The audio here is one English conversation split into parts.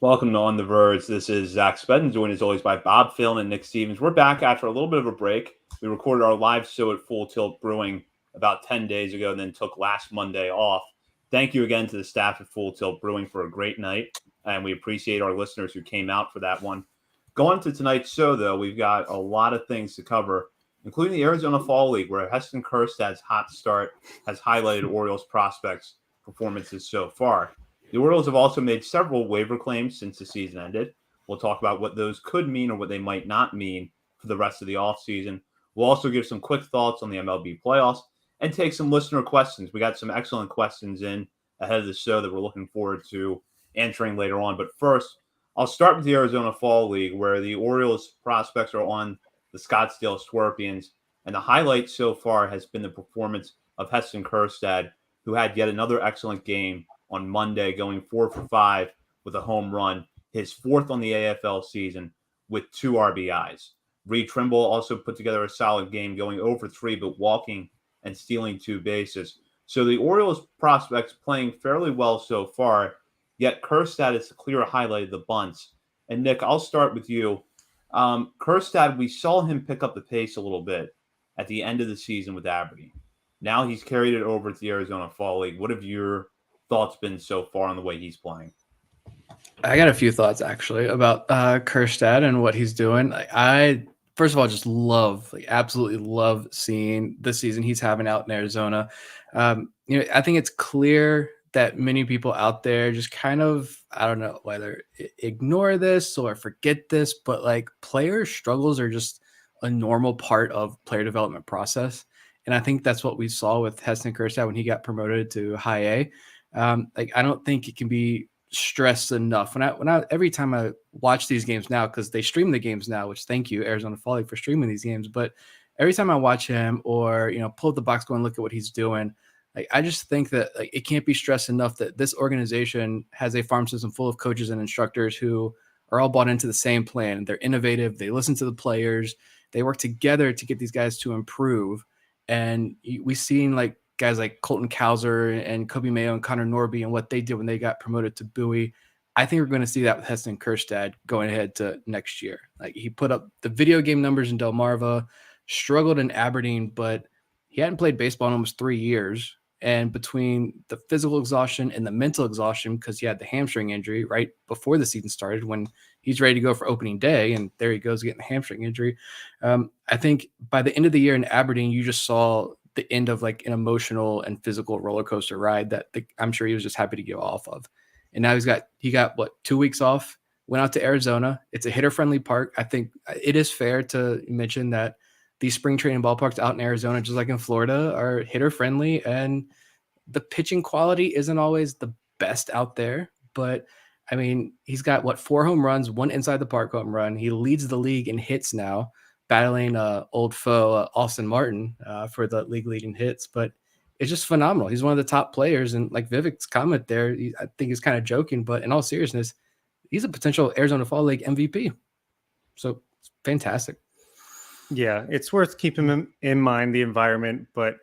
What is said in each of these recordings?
Welcome to On the Verge. This is Zach Spedden, joined as always by Bob Phelan and Nick Stevens. We're back after a little bit of a break. We recorded our live show at Full Tilt Brewing about 10 days ago and then took last Monday off. Thank you again to the staff at Full Tilt Brewing for a great night, and we appreciate our listeners who came out for that one. Going to tonight's show, though, we've got a lot of things to cover, including the Arizona Fall League, where Heston Kjerstad's hot start has highlighted Orioles prospects' performances so far. The Orioles have also made several waiver claims since the season ended. We'll talk about what those could mean or what they might not mean for the rest of the offseason. We'll also give some quick thoughts on the MLB playoffs and take some listener questions. We got some excellent questions in ahead of the show that we're looking forward to answering later on. But first, I'll start with the Arizona Fall League, where the Orioles prospects are on the Scottsdale Scorpions. And the highlight so far has been the performance of Heston Kjerstad, who had yet another excellent game on Monday, going 4 for 5 with a home run, his fourth on the AFL season with 2 RBIs. Reed Trimble also put together a solid game, going 0 for 3, but walking and stealing 2 bases. So the Orioles prospects playing fairly well so far, yet Kjerstad is the clear highlight of the bunts. And Nick, I'll start with you. Kjerstad, we saw him pick up the pace a little bit at the end of the season with Aberdeen. Now he's carried it over to the Arizona Fall League. What have your thoughts been so far on the way he's playing? I got a few thoughts actually about Kjerstad and what he's doing. I first of all just absolutely love seeing the season he's having out in Arizona. I think it's clear that many people out there just kind of, I don't know whether ignore this or forget this, but like player struggles are just a normal part of player development process. And I think that's what we saw with Heston Kjerstad when he got promoted to high A. I don't think it can be stressed enough. Every time I watch these games now, because they stream the games now, which thank you Arizona Fall League for streaming these games. But every time I watch him or pull up the box, go and look at what he's doing, I just think that it can't be stressed enough that this organization has a farm system full of coaches and instructors who are all bought into the same plan. They're innovative. They listen to the players. They work together to get these guys to improve. And we've seen guys like Colton Cowser and Kobe Mayo and Connor Norby and what they did when they got promoted to Bowie. I think we're going to see that with Heston Kjerstad going ahead to next year. He put up the video game numbers in Delmarva, struggled in Aberdeen, but he hadn't played baseball in almost 3 years. And between the physical exhaustion and the mental exhaustion, because he had the hamstring injury right before the season started, when he's ready to go for opening day, and there he goes getting a hamstring injury. I think by the end of the year in Aberdeen, you just saw the end of an emotional and physical roller coaster ride that I'm sure he was just happy to get off of. And now he got 2 weeks off, went out to Arizona. It's a hitter friendly park. I think it is fair to mention that these spring training ballparks out in Arizona, just like in Florida, are hitter friendly, and the pitching quality isn't always the best out there. But I mean, he's got 4 home runs, 1 inside the park home run. He leads the league in hits now, battling old foe Austin Martin for the league leading hits. But it's just phenomenal. He's one of the top players. And like Vivek's comment there, I think he's kind of joking, but in all seriousness, he's a potential Arizona Fall League MVP. So it's fantastic. Yeah, it's worth keeping in mind the environment, but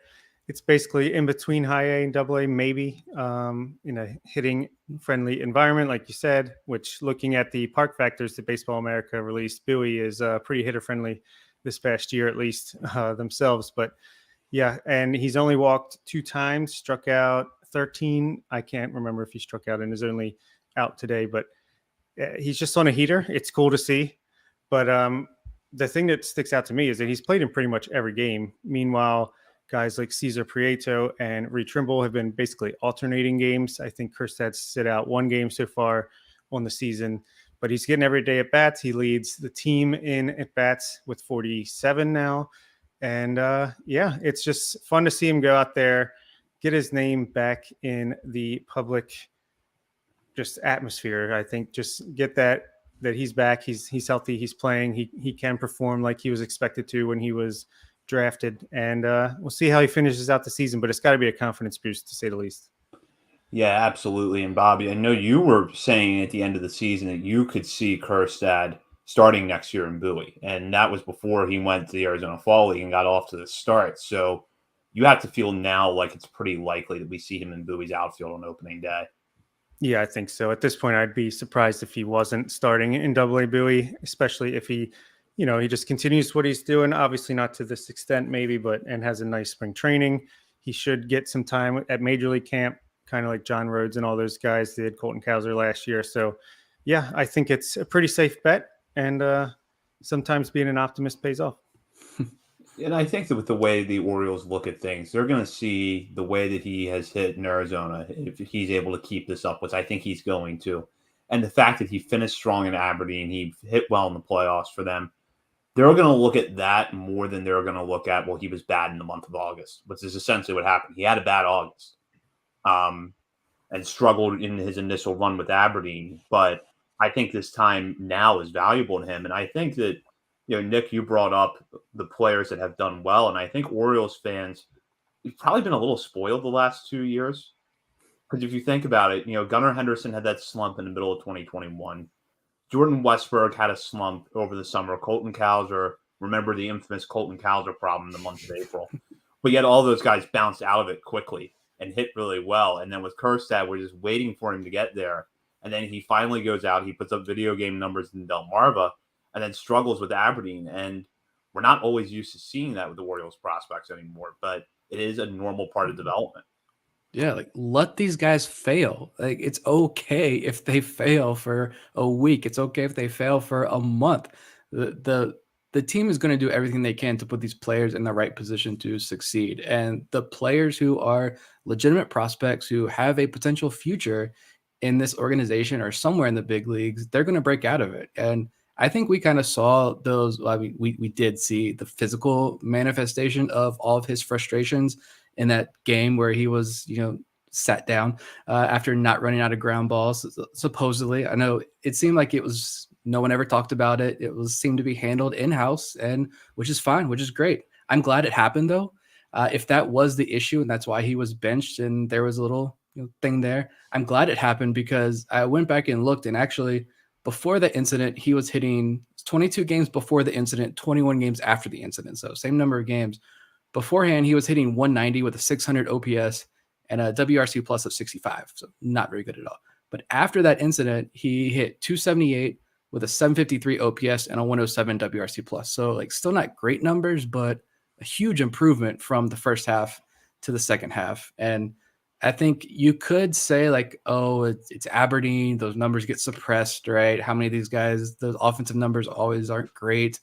it's basically in between high A and double A, maybe in a hitting friendly environment, like you said, which looking at the park factors that Baseball America released, Bowie is pretty hitter friendly this past year, at least themselves. But yeah, and he's only walked 2 times, struck out 13. I can't remember if he struck out and is only out today, but he's just on a heater. It's cool to see. But the thing that sticks out to me is that he's played in pretty much every game. Meanwhile, guys like Cesar Prieto and Reed Trimble have been basically alternating games. I think Kjerstad's sit out 1 game so far on the season, but he's getting every day at bats. He leads the team in at bats with 47 now. And it's just fun to see him go out there, get his name back in the public just atmosphere. I think just get that he's back, he's healthy, he's playing, he can perform like he was expected to when he was drafted, and we'll see how he finishes out the season, but it's got to be a confidence boost to say the least. Yeah, absolutely. And Bobby, I know you were saying at the end of the season that you could see Kjerstad starting next year in Bowie, and that was before he went to the Arizona Fall League and got off to the start. So you have to feel now like it's pretty likely that we see him in Bowie's outfield on opening day. Yeah, I think so. At this point, I'd be surprised if he wasn't starting in Double-A Bowie, especially if he, he just continues what he's doing. Obviously, not to this extent, maybe, and has a nice spring training. He should get some time at Major League camp, kind of like John Rhodes and all those guys did, Colton Cowser last year. So, yeah, I think it's a pretty safe bet, and sometimes being an optimist pays off. And I think that with the way the Orioles look at things, they're going to see the way that he has hit in Arizona, if he's able to keep this up, which I think he's going to. And the fact that he finished strong in Aberdeen, he hit well in the playoffs for them. They're going to look at that more than they're going to look at, well, he was bad in the month of August, which is essentially what happened. He had a bad August and struggled in his initial run with Aberdeen. But I think this time now is valuable to him. And I think that, Nick, you brought up the players that have done well. And I think Orioles fans, you've probably been a little spoiled the last 2 years. Because if you think about it, Gunnar Henderson had that slump in the middle of 2021. Jordan Westberg had a slump over the summer. Colton Cowser, remember the infamous Colton Cowser problem in the month of April. But yet all those guys bounced out of it quickly and hit really well. And then with Kjerstad, we're just waiting for him to get there. And then he finally goes out. He puts up video game numbers in Delmarva and then struggles with Aberdeen. And we're not always used to seeing that with the Orioles prospects anymore, but it is a normal part of development. Yeah, like let these guys fail. Like it's okay if they fail for a week. It's okay if they fail for a month. The team is going to do everything they can to put these players in the right position to succeed. And the players who are legitimate prospects who have a potential future in this organization or somewhere in the big leagues, they're going to break out of it. And I think we kind of saw those. I mean, we did see the physical manifestation of all of his frustrations in that game where he was, sat down after not running out of ground balls. Supposedly, I know it seemed like it was, no one ever talked about it. It was seemed to be handled in-house, and which is fine, which is great. I'm glad it happened though. If that was the issue and that's why he was benched and there was a little thing there, I'm glad it happened because I went back and looked, and actually before the incident, he was hitting 22 games before the incident, 21 games after the incident. So same number of games. Beforehand, he was hitting 190 with a 600 OPS and a WRC plus of 65. So not very good at all. But after that incident, he hit 278 with a 753 OPS and a 107 WRC plus. So like still not great numbers, but a huge improvement from the first half to the second half. And I think you could say like, oh, it's Aberdeen. Those numbers get suppressed, right? How many of these guys, those offensive numbers always aren't great.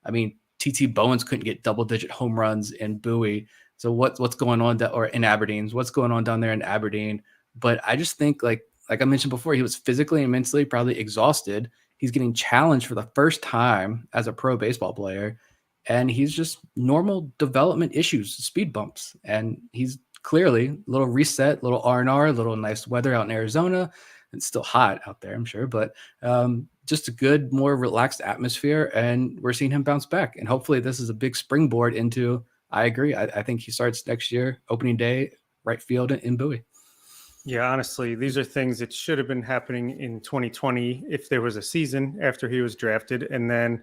I mean, TT Bowens couldn't get double-digit home runs in Bowie. So what's going on or in Aberdeen? What's going on down there in Aberdeen? But I just think like I mentioned before, he was physically and mentally probably exhausted. He's getting challenged for the first time as a pro baseball player, and he's just normal development issues, speed bumps, and he's clearly a little reset, little R&R, a little nice weather out in Arizona. It's still hot out there, I'm sure, but just a good, more relaxed atmosphere, and we're seeing him bounce back. And hopefully this is a big springboard into, I agree, I think he starts next year, opening day, right field in Bowie. Yeah, honestly, these are things that should have been happening in 2020 if there was a season after he was drafted, and then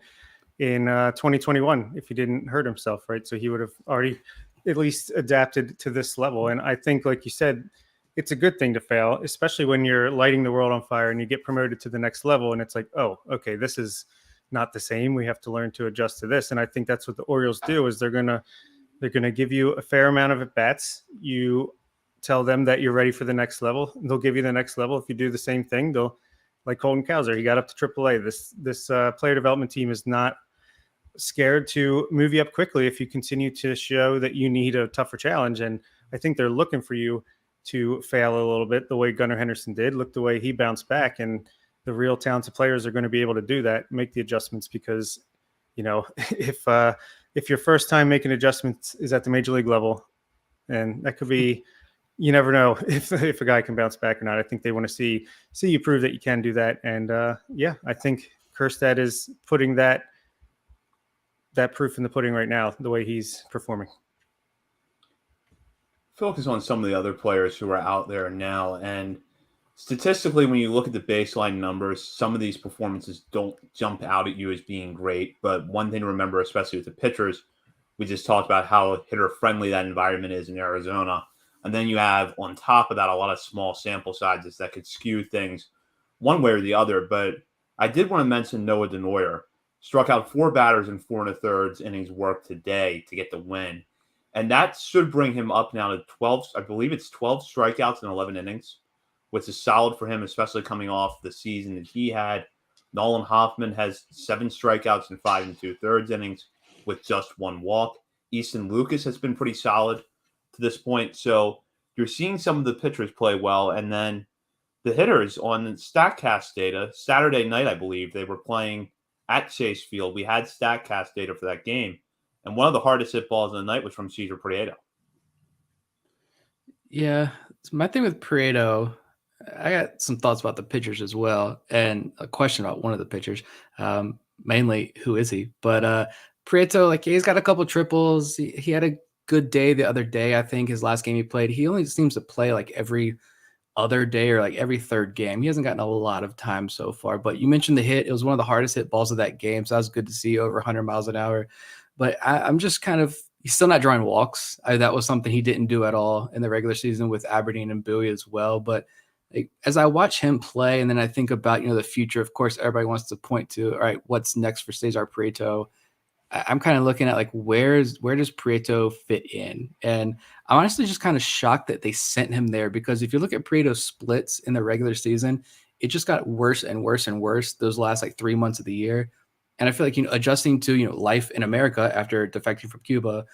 in 2021 if he didn't hurt himself, right? So he would have already at least adapted to this level. And I think, like you said, it's a good thing to fail, especially when you're lighting the world on fire and you get promoted to the next level. And it's like, oh, okay, this is not the same. We have to learn to adjust to this. And I think that's what the Orioles do is they're going to give you a fair amount of at-bats. You tell them that you're ready for the next level. They'll give you the next level. If you do the same thing, they'll, like Colton Cowser, he got up to AAA. This player development team is not scared to move you up quickly if you continue to show that you need a tougher challenge. And I think they're looking for you to fail a little bit the way Gunnar Henderson did. Look the way he bounced back, and the real talented players are going to be able to do that, make the adjustments, because if your first time making adjustments is at the major league level, and that could be, you never know if a guy can bounce back or not. I think they want to see you prove that you can do that. And I think Kjerstad is putting that proof in the pudding right now, the way he's performing. Focus on some of the other players who are out there now. And statistically, when you look at the baseline numbers, some of these performances don't jump out at you as being great. But one thing to remember, especially with the pitchers, we just talked about how hitter-friendly that environment is in Arizona. And then you have on top of that a lot of small sample sizes that could skew things one way or the other. But I did want to mention Noah Denoyer. Struck out 4 batters in 4 1/3 innings work today to get the win. And that should bring him up now to 12. I believe it's 12 strikeouts in 11 innings, which is solid for him, especially coming off the season that he had. Nolan Hoffman has 7 strikeouts in 5 2/3 innings with just 1 walk. Easton Lucas has been pretty solid to this point. So you're seeing some of the pitchers play well. And then the hitters on StatCast data, Saturday night, I believe, they were playing at Chase Field. We had StatCast data for that game. And one of the hardest hit balls of the night was from Cesar Prieto. Yeah. So my thing with Prieto, I got some thoughts about the pitchers as well, and a question about one of the pitchers. Mainly, who is he? But Prieto, like, he's got a couple triples. He had a good day the other day. I think his last game he played, he only seems to play like every other day or like every third game. He hasn't gotten a lot of time so far. But you mentioned the hit; it was one of the hardest hit balls of that game, so that was good to see, over 100 miles an hour. But I'm just kind of, he's still not drawing walks. That was something he didn't do at all in the regular season with Aberdeen and Bowie as well. But like, as I watch him play, and then I think about, the future, of course, everybody wants to point to, all right, what's next for Cesar Prieto? I'm kind of looking at like, where does Prieto fit in? And I'm honestly just kind of shocked that they sent him there, because if you look at Prieto's splits in the regular season, it just got worse and worse and worse those last like 3 months of the year. And I feel like, adjusting to, life in America after defecting from Cuba,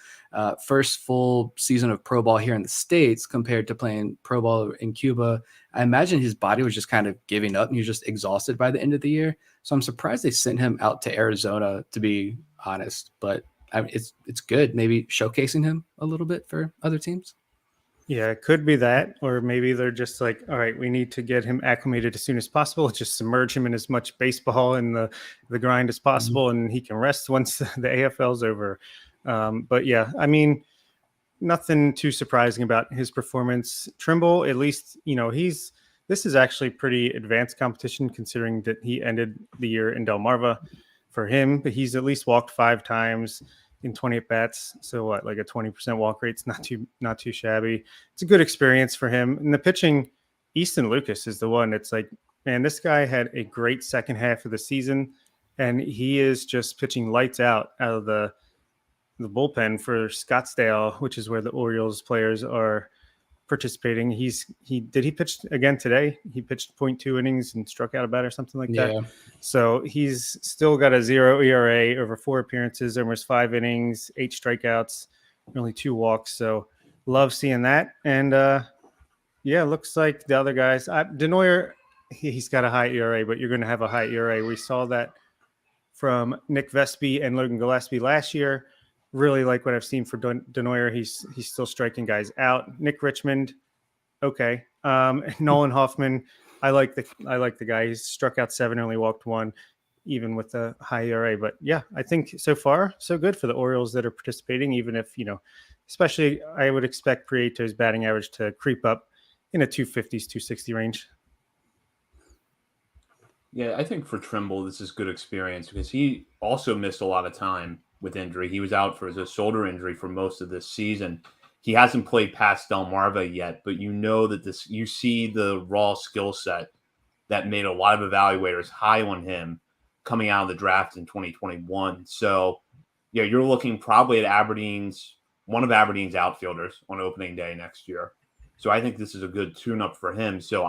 first full season of pro ball here in the States compared to playing pro ball in Cuba, I imagine his body was just kind of giving up and he was just exhausted by the end of the year. So I'm surprised they sent him out to Arizona, to be honest. But I mean, it's good. Maybe showcasing him a little bit for other teams. Yeah, it could be that, or maybe they're just like, all right, we need to get him acclimated as soon as possible. Just submerge him in as much baseball and the grind as possible, and he can rest once the AFL's over. But yeah, I mean, nothing too surprising about his performance. Trimble, at least, this is actually pretty advanced competition, considering that he ended the year in Delmarva for him, but he's at least walked 5 times in 20 at bats. So what, like a 20% walk rate's not too shabby. It's a good experience for him. And the pitching, Easton Lucas is the one. It's like, man, this guy had a great second half of the season, and he is just pitching lights out of the bullpen for Scottsdale, which is where the Orioles players are participating. Did he pitch again today? He pitched 0.2 innings and struck out a bat or something like that. So he's still got a 0 ERA over 4 appearances, almost 5 innings, 8 strikeouts, only 2 walks. So love seeing that. And yeah, looks like the other guys, Denoyer, he's got a high ERA, but you're going to have a high ERA. We saw that from Nick Vespi and Logan Gillespie last year. Really like what I've seen for Denoyer. He's still striking guys out. Nick Richmond, okay. Nolan Hoffman, I like the guy. He's struck out 7, only walked 1, even with the high ERA. But yeah, I think so far so good for the Orioles that are participating. Even if especially I would expect Prieto's batting average to creep up in a 250s, 260 range. Yeah, I think for Trimble, this is good experience because he also missed a lot of time with injury. He was out for a shoulder injury for most of this season. He hasn't played past Delmarva yet, but you see the raw skill set that made a lot of evaluators high on him coming out of the draft in 2021. So, yeah, you're looking probably at one of Aberdeen's outfielders on opening day next year. So I think this is a good tune-up for him. So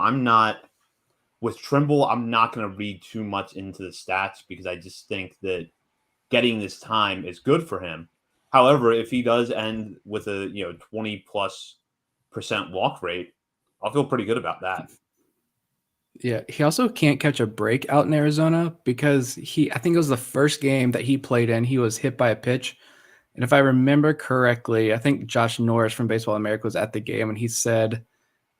with Trimble, I'm not going to read too much into the stats because I just think that getting this time is good for him. However, if he does end with a 20+% walk rate, I'll feel pretty good about that. Yeah, he also can't catch a break out in Arizona because I think it was the first game that he played in, he was hit by a pitch. And if I remember correctly, I think Josh Norris from Baseball America was at the game, and he said,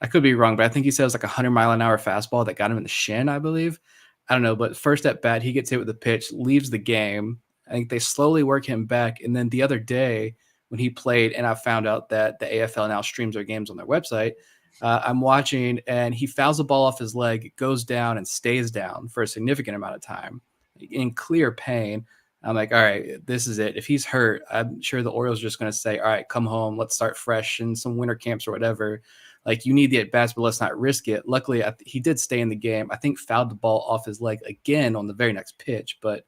I could be wrong, but I think he said it was like 100-mile-an-hour fastball that got him in the shin, I believe. I don't know, but first at bat, he gets hit with the pitch, leaves the game. I think they slowly work him back. And then the other day when he played, and I found out that the AFL now streams their games on their website, I'm watching, and he fouls the ball off his leg, goes down and stays down for a significant amount of time in clear pain. I'm like, all right, this is it. If he's hurt, I'm sure the Orioles are just going to say, all right, come home. Let's start fresh in some winter camps or whatever. Like, you need the at-bats, but let's not risk it. Luckily, he did stay in the game. I think fouled the ball off his leg again on the very next pitch, but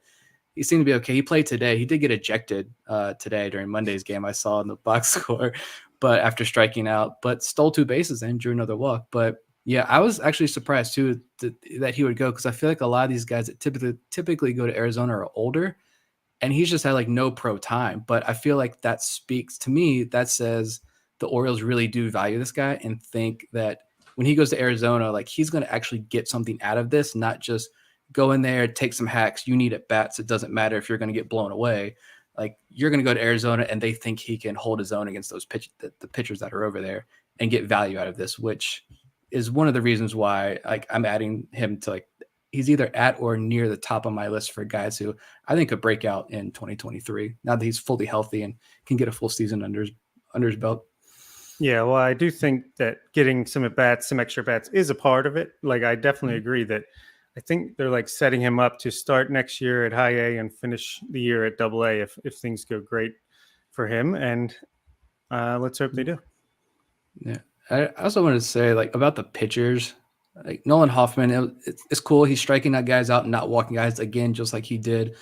he seemed to be okay. He played today. He did get ejected today during Monday's game. I saw in the box score, but after striking out, but stole 2 bases and drew another walk. But yeah, I was actually surprised too that he would go, because I feel like a lot of these guys that typically go to Arizona are older, and he's just had like no pro time. But I feel like that speaks to me. That says the Orioles really do value this guy and think that when he goes to Arizona, like, he's going to actually get something out of this, not just go in there, take some hacks. You need at bats. It doesn't matter if you're going to get blown away. Like, you're going to go to Arizona, and they think he can hold his own against those the pitchers that are over there and get value out of this, which is one of the reasons why, like, I'm adding him to, like, he's either at or near the top of my list for guys who I think could break out in 2023 now that he's fully healthy and can get a full season under his belt. Yeah, well, I do think that getting some at bats, some extra bats, is a part of it. Like, I definitely agree that I think they're like setting him up to start next year at high A and finish the year at double A if things go great for him. And let's hope they do. Yeah. I also wanted to say, like, about the pitchers, like Nolan Hoffman, it's cool. He's striking out guys out and not walking guys again, just like he did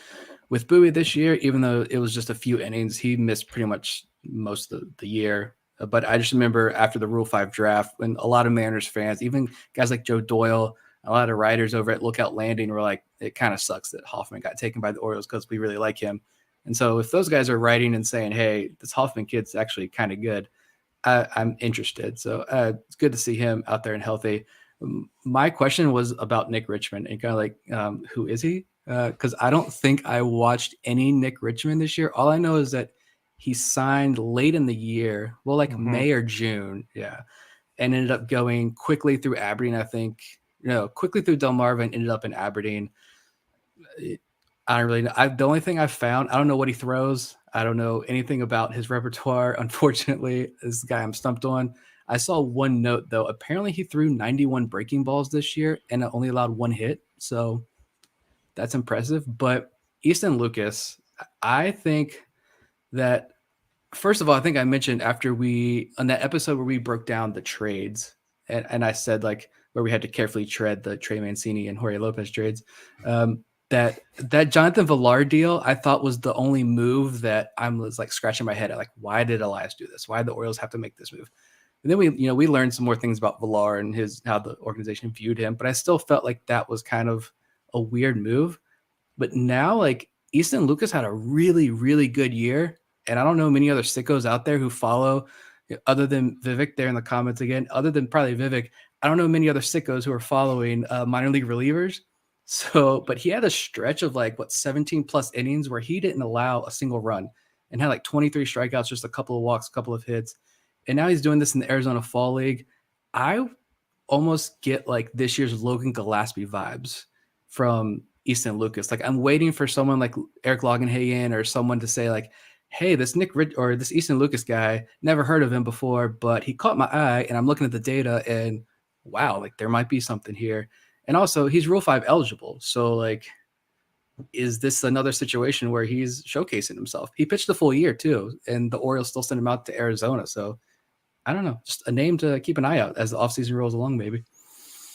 with Bowie this year. Even though it was just a few innings, he missed pretty much most of the year. But I just remember after the Rule 5 draft, when a lot of Mariners fans, even guys like Joe Doyle, a lot of writers over at Lookout Landing were like, it kind of sucks that Hoffman got taken by the Orioles because we really like him. And so if those guys are writing and saying, hey, this Hoffman kid's actually kind of good, I'm interested. So it's good to see him out there and healthy. My question was about Nick Richmond and kind of like, who is he? Because I don't think I watched any Nick Richmond this year. All I know is that he signed late in the year, well, like May or June, yeah, and ended up going quickly through Aberdeen, I think. Quickly through Delmarva and ended up in Aberdeen. I don't really know. The only thing I've found, I don't know what he throws. I don't know anything about his repertoire. Unfortunately, this guy I'm stumped on. I saw one note, though. Apparently, he threw 91 breaking balls this year and only allowed 1 hit. So that's impressive. But Easton Lucas, I think that, first of all, I think I mentioned on that episode where we broke down the trades, and I said, like, where we had to carefully tread the Trey Mancini and Jorge Lopez trades, that Jonathan Villar deal, I thought was the only move that I was like scratching my head at, like, why did Elias do this? Why did the Orioles have to make this move? And then we learned some more things about Villar and how the organization viewed him, but I still felt like that was kind of a weird move. But now, like, Easton Lucas had a really, really good year, and I don't know many other sickos out there who follow, other than Vivek there in the comments again, other than probably Vivek, I don't know many other sickos who are following minor league relievers. So, but he had a stretch of 17 plus innings where he didn't allow a single run and had like 23 strikeouts, just a couple of walks, a couple of hits. And now he's doing this in the Arizona Fall League. I almost get like this year's Logan Gillespie vibes from Easton Lucas. Like, I'm waiting for someone like Eric Longenhagen or someone to say, like, hey, this this Easton Lucas guy, never heard of him before, but he caught my eye, and I'm looking at the data, and wow, like, there might be something here. And also, he's Rule 5 eligible. So, like, is this another situation where he's showcasing himself? He pitched the full year, too, and the Orioles still sent him out to Arizona. So, I don't know. Just a name to keep an eye out as the offseason rolls along, maybe.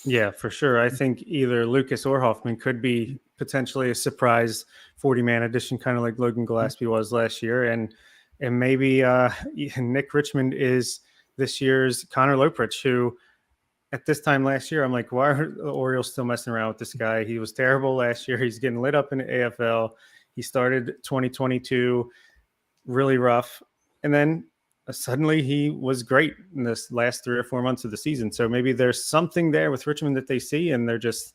Yeah, for sure. I think either Lucas or Hoffman could be potentially a surprise 40-man addition, kind of like Logan Gillespie was last year. And maybe Nick Richmond is this year's Connor Loprich, who at this time last year, I'm like, why are the Orioles still messing around with this guy? He was terrible last year. He's getting lit up in the AFL. He started 2022 really rough. And then suddenly he was great in this last 3 or 4 months of the season. So maybe there's something there with Richmond that they see, and they're just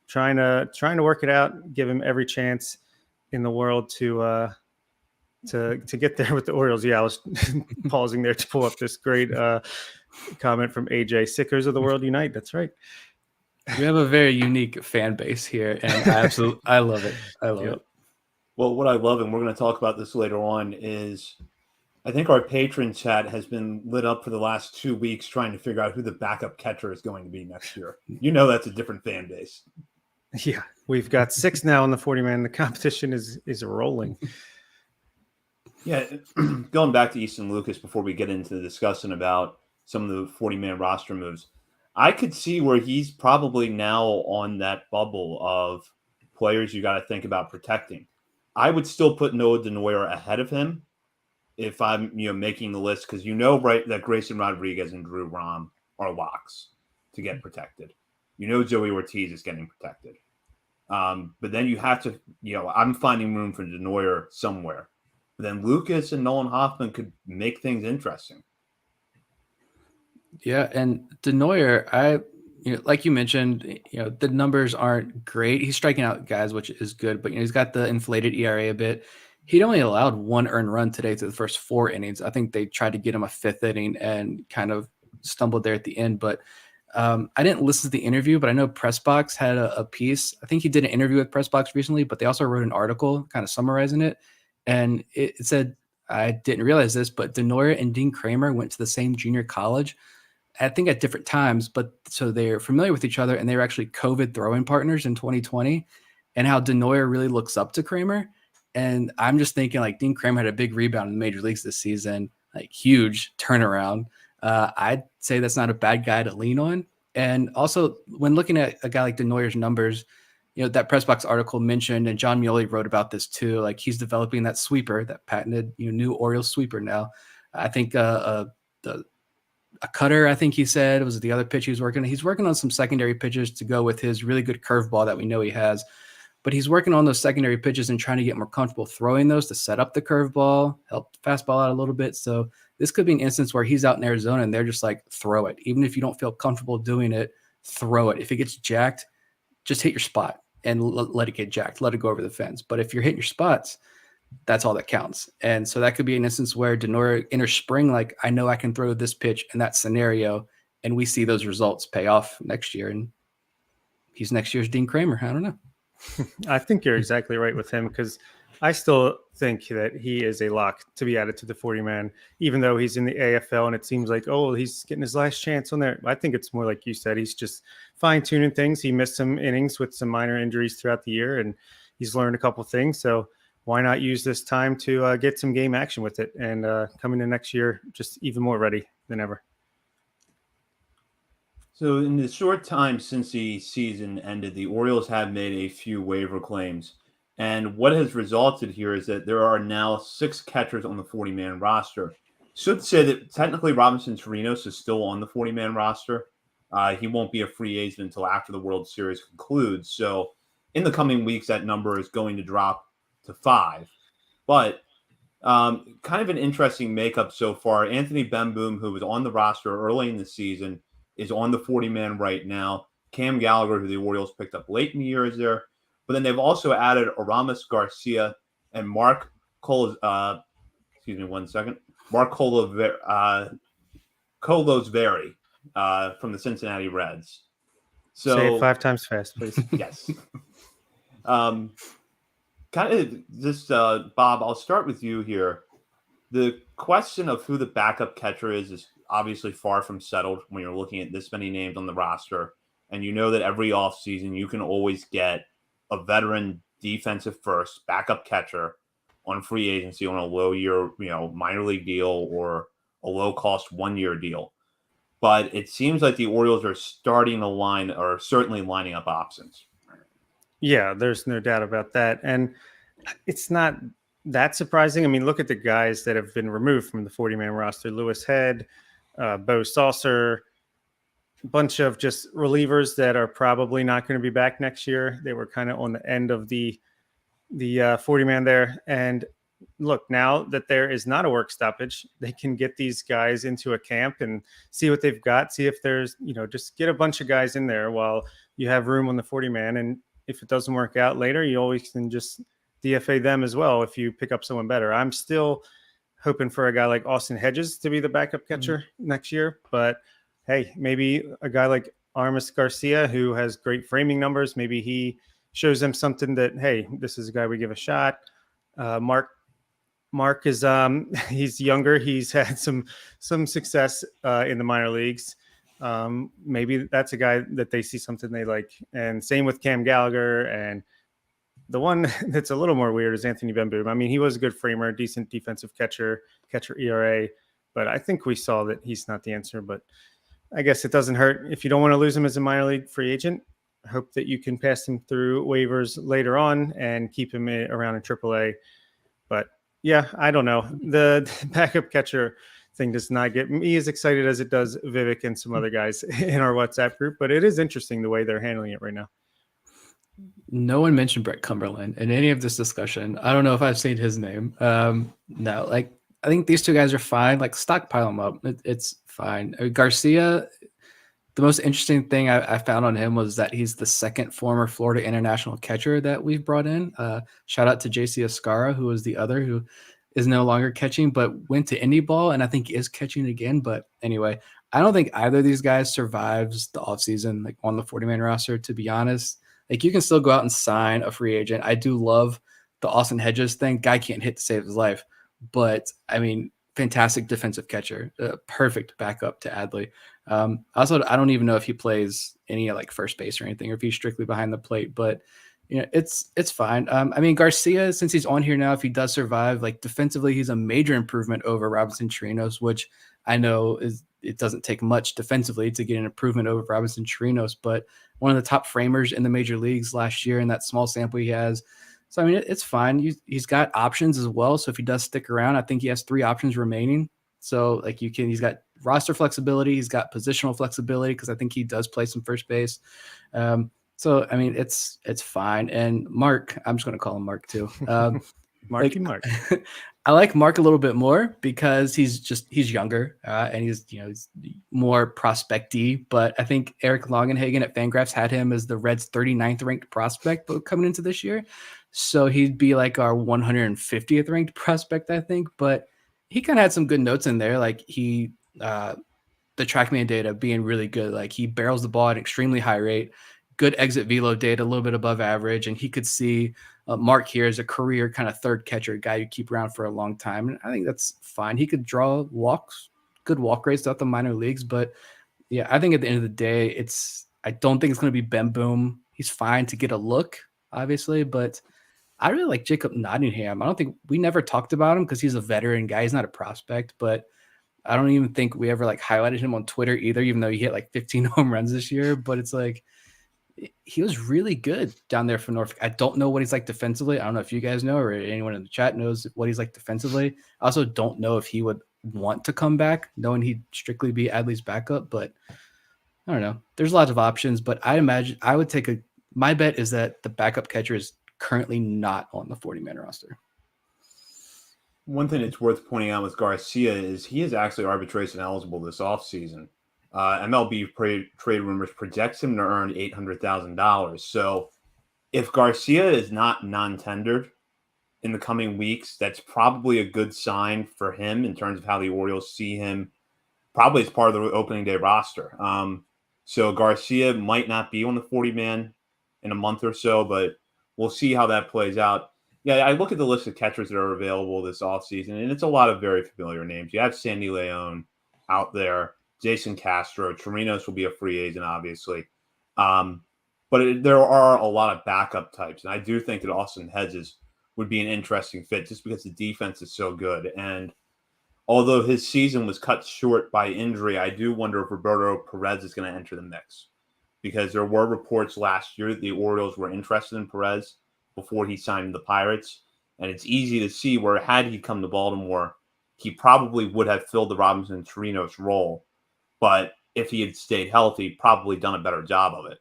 trying to work it out, give him every chance in the world to get there with the Orioles. Yeah, I was pausing there to pull up this great comment from AJ. Sickers of the world unite. That's right. We have a very unique fan base here, and I love it. I love it. Well, what I love, and we're going to talk about this later on, is I think our patron chat has been lit up for the last 2 weeks trying to figure out who the backup catcher is going to be next year. You know, that's a different fan base. Yeah, we've got 6 now in the 40-man. The competition is rolling. Yeah, going back to Easton Lucas before we get into the discussion about some of the 40-man roster moves, I could see where he's probably now on that bubble of players you got to think about protecting. I would still put Noah Denoyer ahead of him if I'm making the list, because right that Grayson Rodriguez and Drew Rom are locks to get protected. Joey Ortiz is getting protected. But then you have to, I'm finding room for Denoyer somewhere. But then Lucas and Nolan Hoffman could make things interesting. Yeah, and Denoyer, like you mentioned, the numbers aren't great. He's striking out guys, which is good, but he's got the inflated ERA a bit. He'd only allowed 1 earned run today through the first 4 innings. I think they tried to get him a 5th inning and kind of stumbled there at the end. But I didn't listen to the interview, but I know Pressbox had a piece. I think he did an interview with Pressbox recently, but they also wrote an article kind of summarizing it. And it said, I didn't realize this, but Denoyer and Dean Kramer went to the same junior college, I think at different times, but so they're familiar with each other, and they were actually COVID throwing partners in 2020, and how Denoyer really looks up to Kramer. And I'm just thinking, like, Dean Kramer had a big rebound in the major leagues this season, like huge turnaround. I'd say that's not a bad guy to lean on. And also, when looking at a guy like Denoyer's numbers, that Pressbox article mentioned, and John Muley wrote about this too, like he's developing that sweeper, that patented new Orioles sweeper now. I think a cutter, I think he said, was the other pitch he was working on. He's working on some secondary pitches to go with his really good curveball that we know he has. But he's working on those secondary pitches and trying to get more comfortable throwing those to set up the curveball, help the fastball out a little bit. So this could be an instance where he's out in Arizona and they're just like, throw it. Even if you don't feel comfortable doing it, throw it. If it gets jacked, just hit your spot and let it get jacked. Let it go over the fence. But if you're hitting your spots, that's all that counts. And so that could be an instance where Denoyer enters spring, like, I know I can throw this pitch in that scenario, and we see those results pay off next year. And he's next year's Dean Kramer. I don't know. I think you're exactly right with him, because I still think that he is a lock to be added to the 40-man, even though he's in the AFL and it seems like, oh, he's getting his last chance on there. I think it's more like you said, he's just fine-tuning things. He missed some innings with some minor injuries throughout the year, and he's learned a couple things. So why not use this time to get some game action with it and come into next year just even more ready than ever? So in the short time since the season ended, the Orioles have made a few waiver claims. And what has resulted here is that there are now 6 catchers on the 40-man roster. Should say that technically Robinson Chirinos is still on the 40-man roster. He won't be a free agent until after the World Series concludes. So in the coming weeks, that number is going to drop to 5. But kind of an interesting makeup so far. Anthony Bemboom, who was on the roster early in the season, is on the 40-man right now. Cam Gallagher, who the Orioles picked up late in the year, is there. But then they've also added Aramis Garcia and Mark Colos. Excuse me, 1 second. Mark Colosveri from the Cincinnati Reds. So say it 5 times fast, please. Yes. Kind of this, Bob, I'll start with you here. The question of who the backup catcher is obviously far from settled when you're looking at this many names on the roster. And you know that every offseason you can always get a veteran defensive first backup catcher on free agency on a low year, minor league deal or a low cost 1-year deal. But it seems like the Orioles are starting to certainly lining up options. Yeah, there's no doubt about that. And it's not that surprising. I mean, look at the guys that have been removed from the 40-man roster. Lewis Head, Bo Saucer, a bunch of just relievers that are probably not going to be back next year. They were kind of on the end of the 40-man there. And look, now that there is not a work stoppage, they can get these guys into a camp and see what they've got, see if there's, just get a bunch of guys in there while you have room on the 40-man. And if it doesn't work out later, you always can just DFA them as well if you pick up someone better. I'm still hoping for a guy like Austin Hedges to be the backup catcher next year. But hey, maybe a guy like Aramis Garcia, who has great framing numbers, maybe he shows them something that, hey, this is a guy we give a shot. Mark is he's younger. He's had some success in the minor leagues. Maybe that's a guy that they see something they like. And same with Cam Gallagher. And the one that's a little more weird is Anthony Van Boom. I mean, he was a good framer, decent defensive catcher ERA, but I think we saw that he's not the answer. But I guess it doesn't hurt if you don't want to lose him as a minor league free agent. I hope that you can pass him through waivers later on and keep him around in AAA. But yeah, I don't know. The backup catcher thing does not get me as excited as it does Vivek and some other guys in our WhatsApp group, but it is interesting the way they're handling it right now. No one mentioned Brett Cumberland in any of this discussion. I don't know if I've seen his name. No, like I think these two guys are fine. Like stockpile them up. It's fine. Garcia, the most interesting thing I found on him was that he's the second former Florida international catcher that we've brought in. Shout out to JC Escara, who was the other who is no longer catching, but went to indie ball and I think is catching again. But anyway, I don't think either of these guys survives the offseason, like on the 40-man roster, to be honest. Like you can still go out and sign a free agent. I do love the Austin Hedges thing. Guy can't hit to save his life, but I mean, fantastic defensive catcher, perfect backup to Adley. Also, I don't even know if he plays any like first base or anything, or if he's strictly behind the plate. But you know, it's fine. I mean, Garcia, since he's on here now, if he does survive, like defensively, he's a major improvement over Robinson Chirinos, which I know it doesn't take much defensively to get an improvement over Robinson Chirinos, but one of the top framers in the major leagues last year in that small sample he has. So, I mean, it's fine. He's got options as well. So if he does stick around, I think he has 3 options remaining. So like he's got roster flexibility. He's got positional flexibility because I think he does play some first base. So, I mean, it's fine. And Mark, I'm just going to call him Mark too. Mark. I like Mark a little bit more because he's younger and he's more prospect-y. But I think Eric Longenhagen at Fangraphs had him as the Reds' 39th ranked prospect coming into this year. So he'd be like our 150th ranked prospect, I think. But he kind of had some good notes in there. Like the TrackMan data being really good. Like he barrels the ball at an extremely high rate, good exit velo data, a little bit above average. And he could see Mark here as a career kind of third catcher, guy you keep around for a long time. And I think that's fine. He could draw walks, good walk rates throughout the minor leagues. But yeah, I think at the end of the day, I don't think it's going to be Ben Boom. He's fine to get a look, obviously, but I really like Jacob Nottingham. I don't think we never talked about him because he's a veteran guy. He's not a prospect, but I don't even think we ever like highlighted him on Twitter either, even though he hit like 15 home runs this year. But it's like, he was really good down there for Norfolk. I don't know what he's like defensively. I don't know if you guys know or anyone in the chat knows what he's like defensively. I also don't know if he would want to come back, knowing he'd strictly be Adley's backup. But I don't know. There's lots of options, but I imagine I would my bet is that the backup catcher is currently not on the 40-man roster. One thing that's worth pointing out with Garcia is he is actually arbitration eligible this offseason. MLB trade rumors projects him to earn $800,000. So if Garcia is not non-tendered in the coming weeks, that's probably a good sign for him in terms of how the Orioles see him, probably as part of the opening day roster. So Garcia might not be on the 40-man in a month or so, but we'll see how that plays out. Yeah, I look at the list of catchers that are available this offseason, and it's a lot of very familiar names. You have Sandy Leon out there, Jason Castro, Chirinos will be a free agent, obviously. But there are a lot of backup types, and I do think that Austin Hedges would be an interesting fit just because the defense is so good. And although his season was cut short by injury, I do wonder if Roberto Perez is going to enter the mix because there were reports last year that the Orioles were interested in Perez before he signed the Pirates. And it's easy to see where had he come to Baltimore, he probably would have filled the Robinson Chirinos role. But if he had stayed healthy, probably done a better job of it.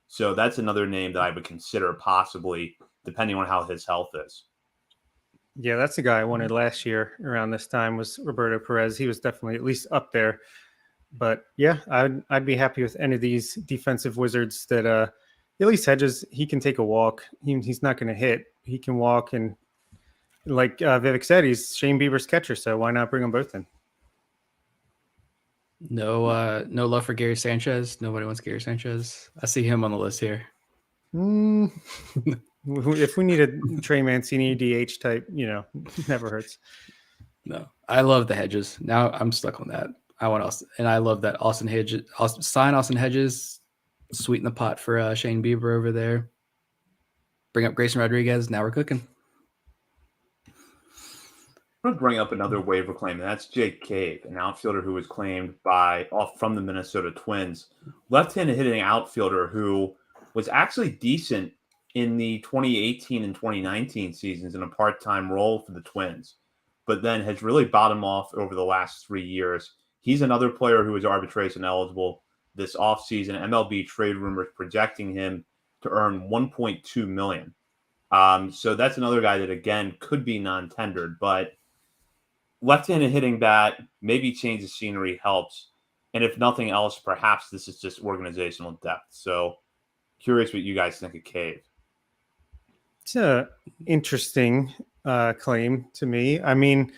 So that's another name that I would consider possibly, depending on how his health is. Yeah, that's the guy I wanted last year around this time was Roberto Perez. He was definitely at least up there. But yeah, I'd be happy with any of these defensive wizards that at least Hedges, he can take a walk. He's not going to hit. He can walk. And like Vivek said, he's Shane Bieber's catcher. So why not bring them both in? No love for Gary Sanchez. Nobody wants Gary Sanchez. I see him on the list here. If we need a Trey Mancini DH type, never hurts. No, I love the Hedges. Now I'm stuck on that. I want Austin, and I love that Austin Hedges. Sign Austin Hedges, sweeten the pot for Shane Bieber over there. Bring up Grayson Rodriguez. Now we're cooking. I'm going to bring up another waiver claim, and that's Jake Cave, an outfielder who was claimed from the Minnesota Twins. Left-handed hitting outfielder who was actually decent in the 2018 and 2019 seasons in a part-time role for the Twins, but then has really bottomed off over the last 3 years. He's another player who is arbitration eligible this offseason. MLB trade rumors projecting him to earn $1.2 million. So that's another guy that, again, could be non-tendered, but left-handed hitting bat, maybe change the scenery helps. And if nothing else, perhaps this is just organizational depth. So curious what you guys think of Cave. It's a interesting claim to me. I mean,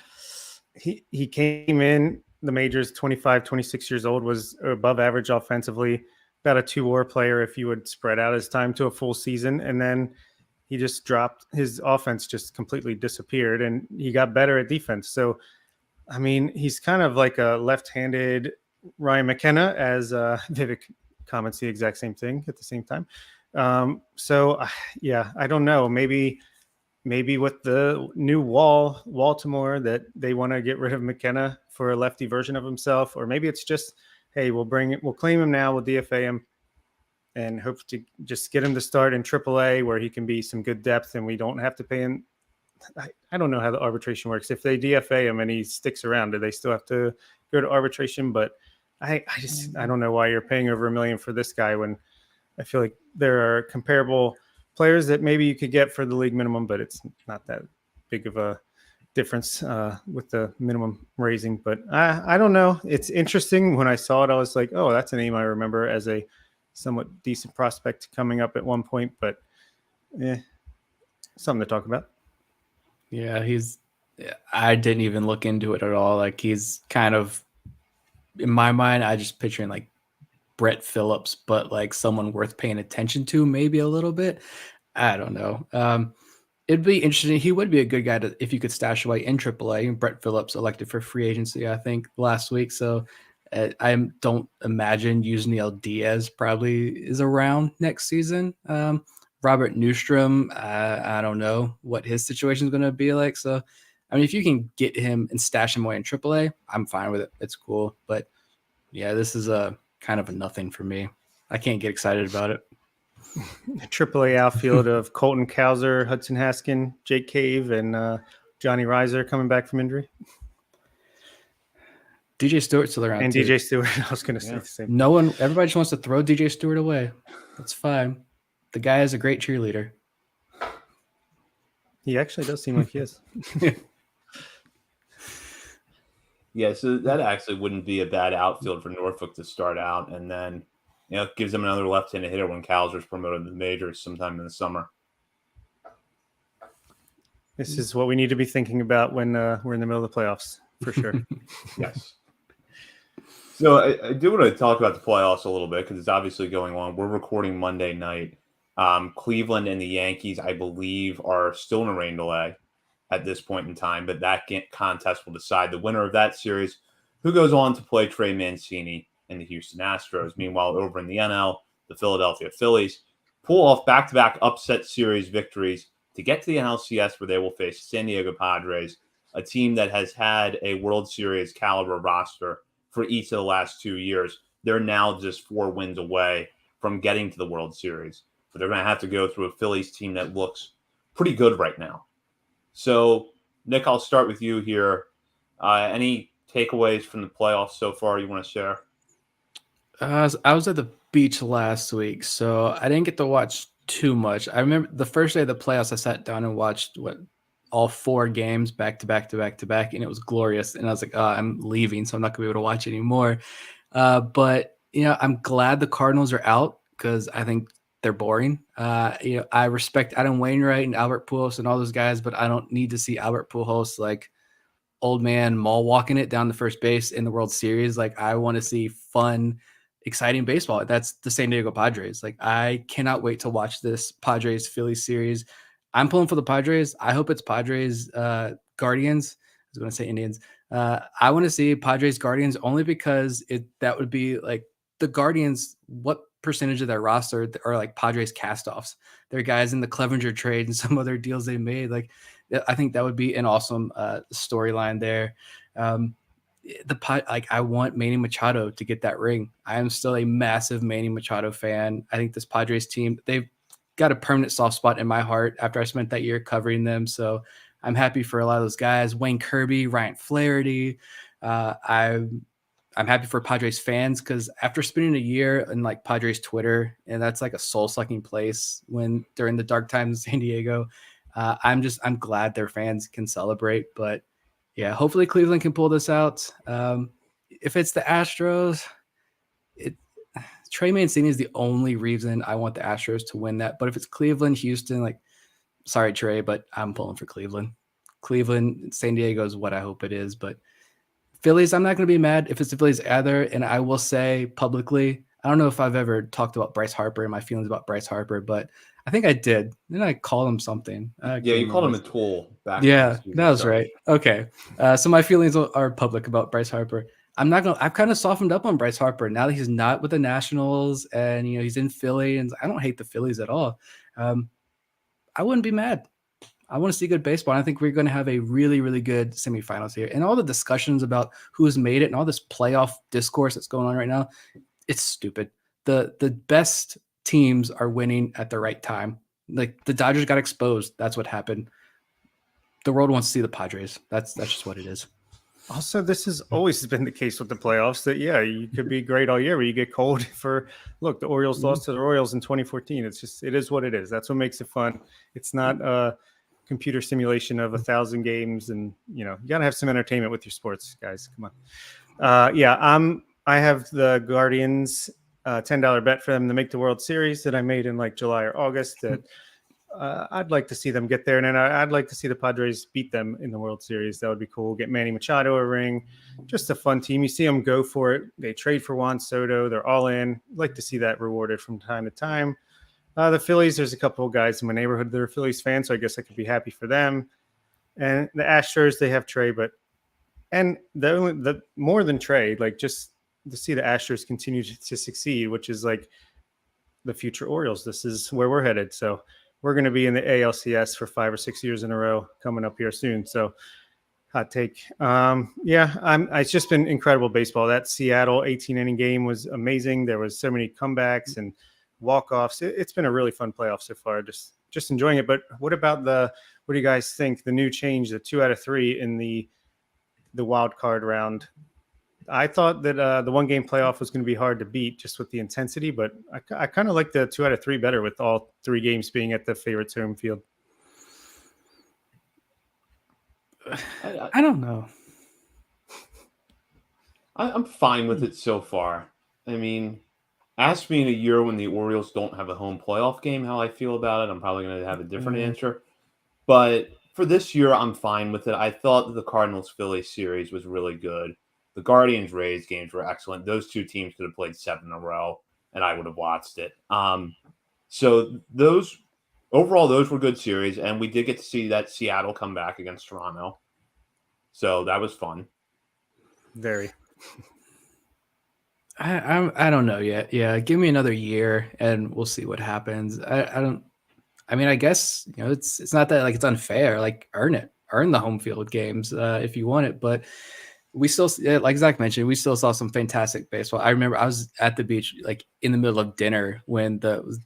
he came in the majors 25, 26 years old, was above average offensively, about a 2-WAR player if you would spread out his time to a full season. And then he just dropped, his offense just completely disappeared, and he got better at defense. So, I mean, he's kind of like a left-handed Ryan McKenna, as Vivek comments the exact same thing at the same time. Yeah, I don't know. Maybe with the new Baltimore, that they want to get rid of McKenna for a lefty version of himself, or maybe it's just, hey, we'll claim him now, we'll DFA him, and hope to just get him to start in AAA where he can be some good depth and we don't have to pay him. I don't know how the arbitration works. If they DFA him and he sticks around, do they still have to go to arbitration? But I don't know why you're paying over $1 million for this guy when I feel like there are comparable players that maybe you could get for the league minimum, but it's not that big of a difference with the minimum raising. But I don't know. It's interesting. When I saw it, I was like, oh, that's a name I remember as a somewhat decent prospect coming up at one point, but something to talk about. Yeah, I didn't even look into it at all. Like, he's kind of, in my mind, I just picturing like Brett Phillips, but like someone worth paying attention to maybe a little bit. I don't know. It'd be interesting. He would be a good guy if you could stash away in AAA. Brett Phillips elected for free agency, I think, last week. So I don't imagine Yusniel Diaz probably is around next season. Robert Newstrom, I don't know what his situation is going to be like. So, I mean, if you can get him and stash him away in AAA, I'm fine with it. It's cool. But yeah, this is a kind of a nothing for me. I can't get excited about it. AAA outfield of Colton Cowser, Hudson Haskin, Jake Cave, and Johnny Reiser coming back from injury. DJ Stewart's still around. And too. DJ Stewart, I was going to say the same. Everybody just wants to throw DJ Stewart away. That's fine. The guy is a great cheerleader. He actually does seem like he is. Yeah, so that actually wouldn't be a bad outfield for Norfolk to start out, and then gives them another left-handed hitter when Cowser's promoted to the majors sometime in the summer. This is what we need to be thinking about when we're in the middle of the playoffs, for sure. Yes. So I do want to talk about the playoffs a little bit because it's obviously going on. We're recording Monday night. Cleveland and the Yankees, I believe, are still in a rain delay at this point in time, but that contest will decide the winner of that series, who goes on to play Trey Mancini and the Houston Astros. Meanwhile, over in the NL, the Philadelphia Phillies pull off back-to-back upset series victories to get to the NLCS, where they will face San Diego Padres, a team that has had a World Series caliber roster for each of the last 2 years. They're now just 4 wins away from getting to the World Series, but they're going to have to go through a Phillies team that looks pretty good right now. So, Nick, I'll start with you here. Any takeaways from the playoffs so far you want to share? I was at the beach last week, so I didn't get to watch too much. I remember the first day of the playoffs, I sat down and watched all 4 games back to back to back to back, and it was glorious. And I was like, I'm leaving, so I'm not going to be able to watch anymore. But I'm glad the Cardinals are out because I think they're boring. I respect Adam Wainwright and Albert Pujols and all those guys, but I don't need to see Albert Pujols like old man mall walking it down the first base in the World Series. Like, I want to see fun, exciting baseball. That's the San Diego Padres. Like, I cannot wait to watch this Padres Phillies series. I'm pulling for the Padres. I hope it's Padres Guardians. I was going to say Indians. I want to see Padres Guardians only because that would be like the Guardians. What percentage of their roster are like Padres castoffs? They're guys in the Clevenger trade and some other deals they made. Like, I think that would be an awesome storyline there. Like I want Manny Machado to get that ring. I am still a massive Manny Machado fan. I think this Padres team, they've got a permanent soft spot in my heart after I spent that year covering them. So I'm happy for a lot of those guys. Wayne Kirby, Ryan Flaherty. I'm happy for Padres fans because after spending a year in like Padres Twitter, and that's like a soul sucking place when during the dark times in San Diego, I'm glad their fans can celebrate. But yeah, hopefully Cleveland can pull this out. If it's the Astros, Trey Mancini is the only reason I want the Astros to win that. But if it's Cleveland, Houston, like, sorry, Trey, but I'm pulling for Cleveland. Cleveland, San Diego is what I hope it is. But Phillies, I'm not going to be mad if it's the Phillies either. And I will say publicly, I don't know if I've ever talked about Bryce Harper and my feelings about Bryce Harper, but I think I did. Then I called him something. Yeah, you called him a tool back. Yeah, that was right. Okay. So my feelings are public about Bryce Harper. I've kind of softened up on Bryce Harper now that he's not with the Nationals and, he's in Philly, and I don't hate the Phillies at all. I wouldn't be mad. I want to see good baseball. And I think we're going to have a really, really good semifinals here. And all the discussions about who's made it and all this playoff discourse that's going on right now, it's stupid. The best teams are winning at the right time. Like the Dodgers got exposed. That's what happened. The world wants to see the Padres. That's just what it is. Also, this has always been the case with the playoffs that, you could be great all year, but you get cold the Orioles lost to the Royals in 2014. It is what it is. That's what makes it fun. It's not a computer simulation of 1,000 games. And, you got to have some entertainment with your sports, guys. Come on. I have the Guardians $10 bet for them to make the World Series that I made in like July or August that I'd like to see them get there. And then I'd like to see the Padres beat them in the World Series. That would be cool. Get Manny Machado a ring. Just a fun team. You see them go for it. They trade for Juan Soto. They're all in. I'd like to see that rewarded from time to time. The Phillies, there's a couple of guys in my neighborhood that are Phillies fans, so I guess I could be happy for them. And the Astros, they have Trey, and the more than Trey, like just to see the Astros continue to succeed, which is like the future Orioles. This is where we're headed. So we're going to be in the ALCS for 5 or 6 years in a row coming up here soon. So hot take. It's just been incredible baseball. That Seattle 18-inning game was amazing. There was so many comebacks and walk-offs. It's been a really fun playoff so far. Just enjoying it. But what do you guys think? The new change, the 2 out of 3 in the wild card round. I thought that the 1-game playoff was going to be hard to beat just with the intensity, but I kind of like the 2 out of 3 better with all 3 games being at the favorite's home field. I don't know. I'm fine with it so far. I mean, ask me in a year when the Orioles don't have a home playoff game how I feel about it. I'm probably going to have a different answer. But for this year, I'm fine with it. I thought that the Cardinals-Phillies series was really good. The Guardians-Rays games were excellent. Those 2 teams could have played 7 in a row, and I would have watched it. So those were good series, and we did get to see that Seattle come back against Toronto. So that was fun. Very. I don't know yet. Yeah, give me another year, and we'll see what happens. I guess it's not that like it's unfair. Like earn the home field games if you want it, but. We still, like Zach mentioned, we still saw some fantastic baseball. I remember I was at the beach, like in the middle of dinner when the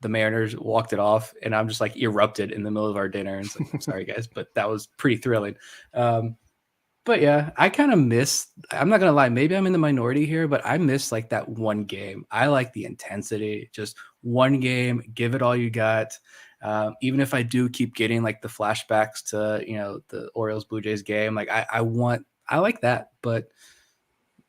Mariners walked it off, and I'm just like erupted in the middle of our dinner. And it's like, I'm sorry guys, but that was pretty thrilling. But yeah, I kind of miss. I'm not gonna lie, maybe I'm in the minority here, but I miss like that 1 game. I like the intensity, just 1 game, give it all you got. Even if I do keep getting like the flashbacks to the Orioles Blue Jays game, like I like that, but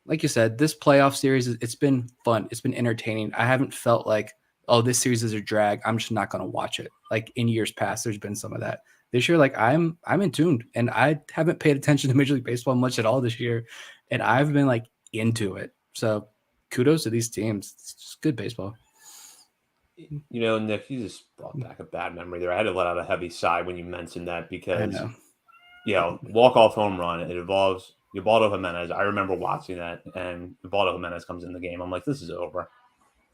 like you said, this playoff series, it's been fun. It's been entertaining. I haven't felt like, oh, this series is a drag. I'm just not going to watch it. Like in years past, there's been some of that. This year, like I'm in tuned, and I haven't paid attention to Major League Baseball much at all this year, and I've been like into it. So kudos to these teams. It's just good baseball. Nick, you just brought back a bad memory there. I had to let out a heavy sigh when you mentioned that because walk-off home run, it involves Ubaldo Jimenez. I remember watching that, and Ubaldo Jimenez comes in the game. I'm like, this is over.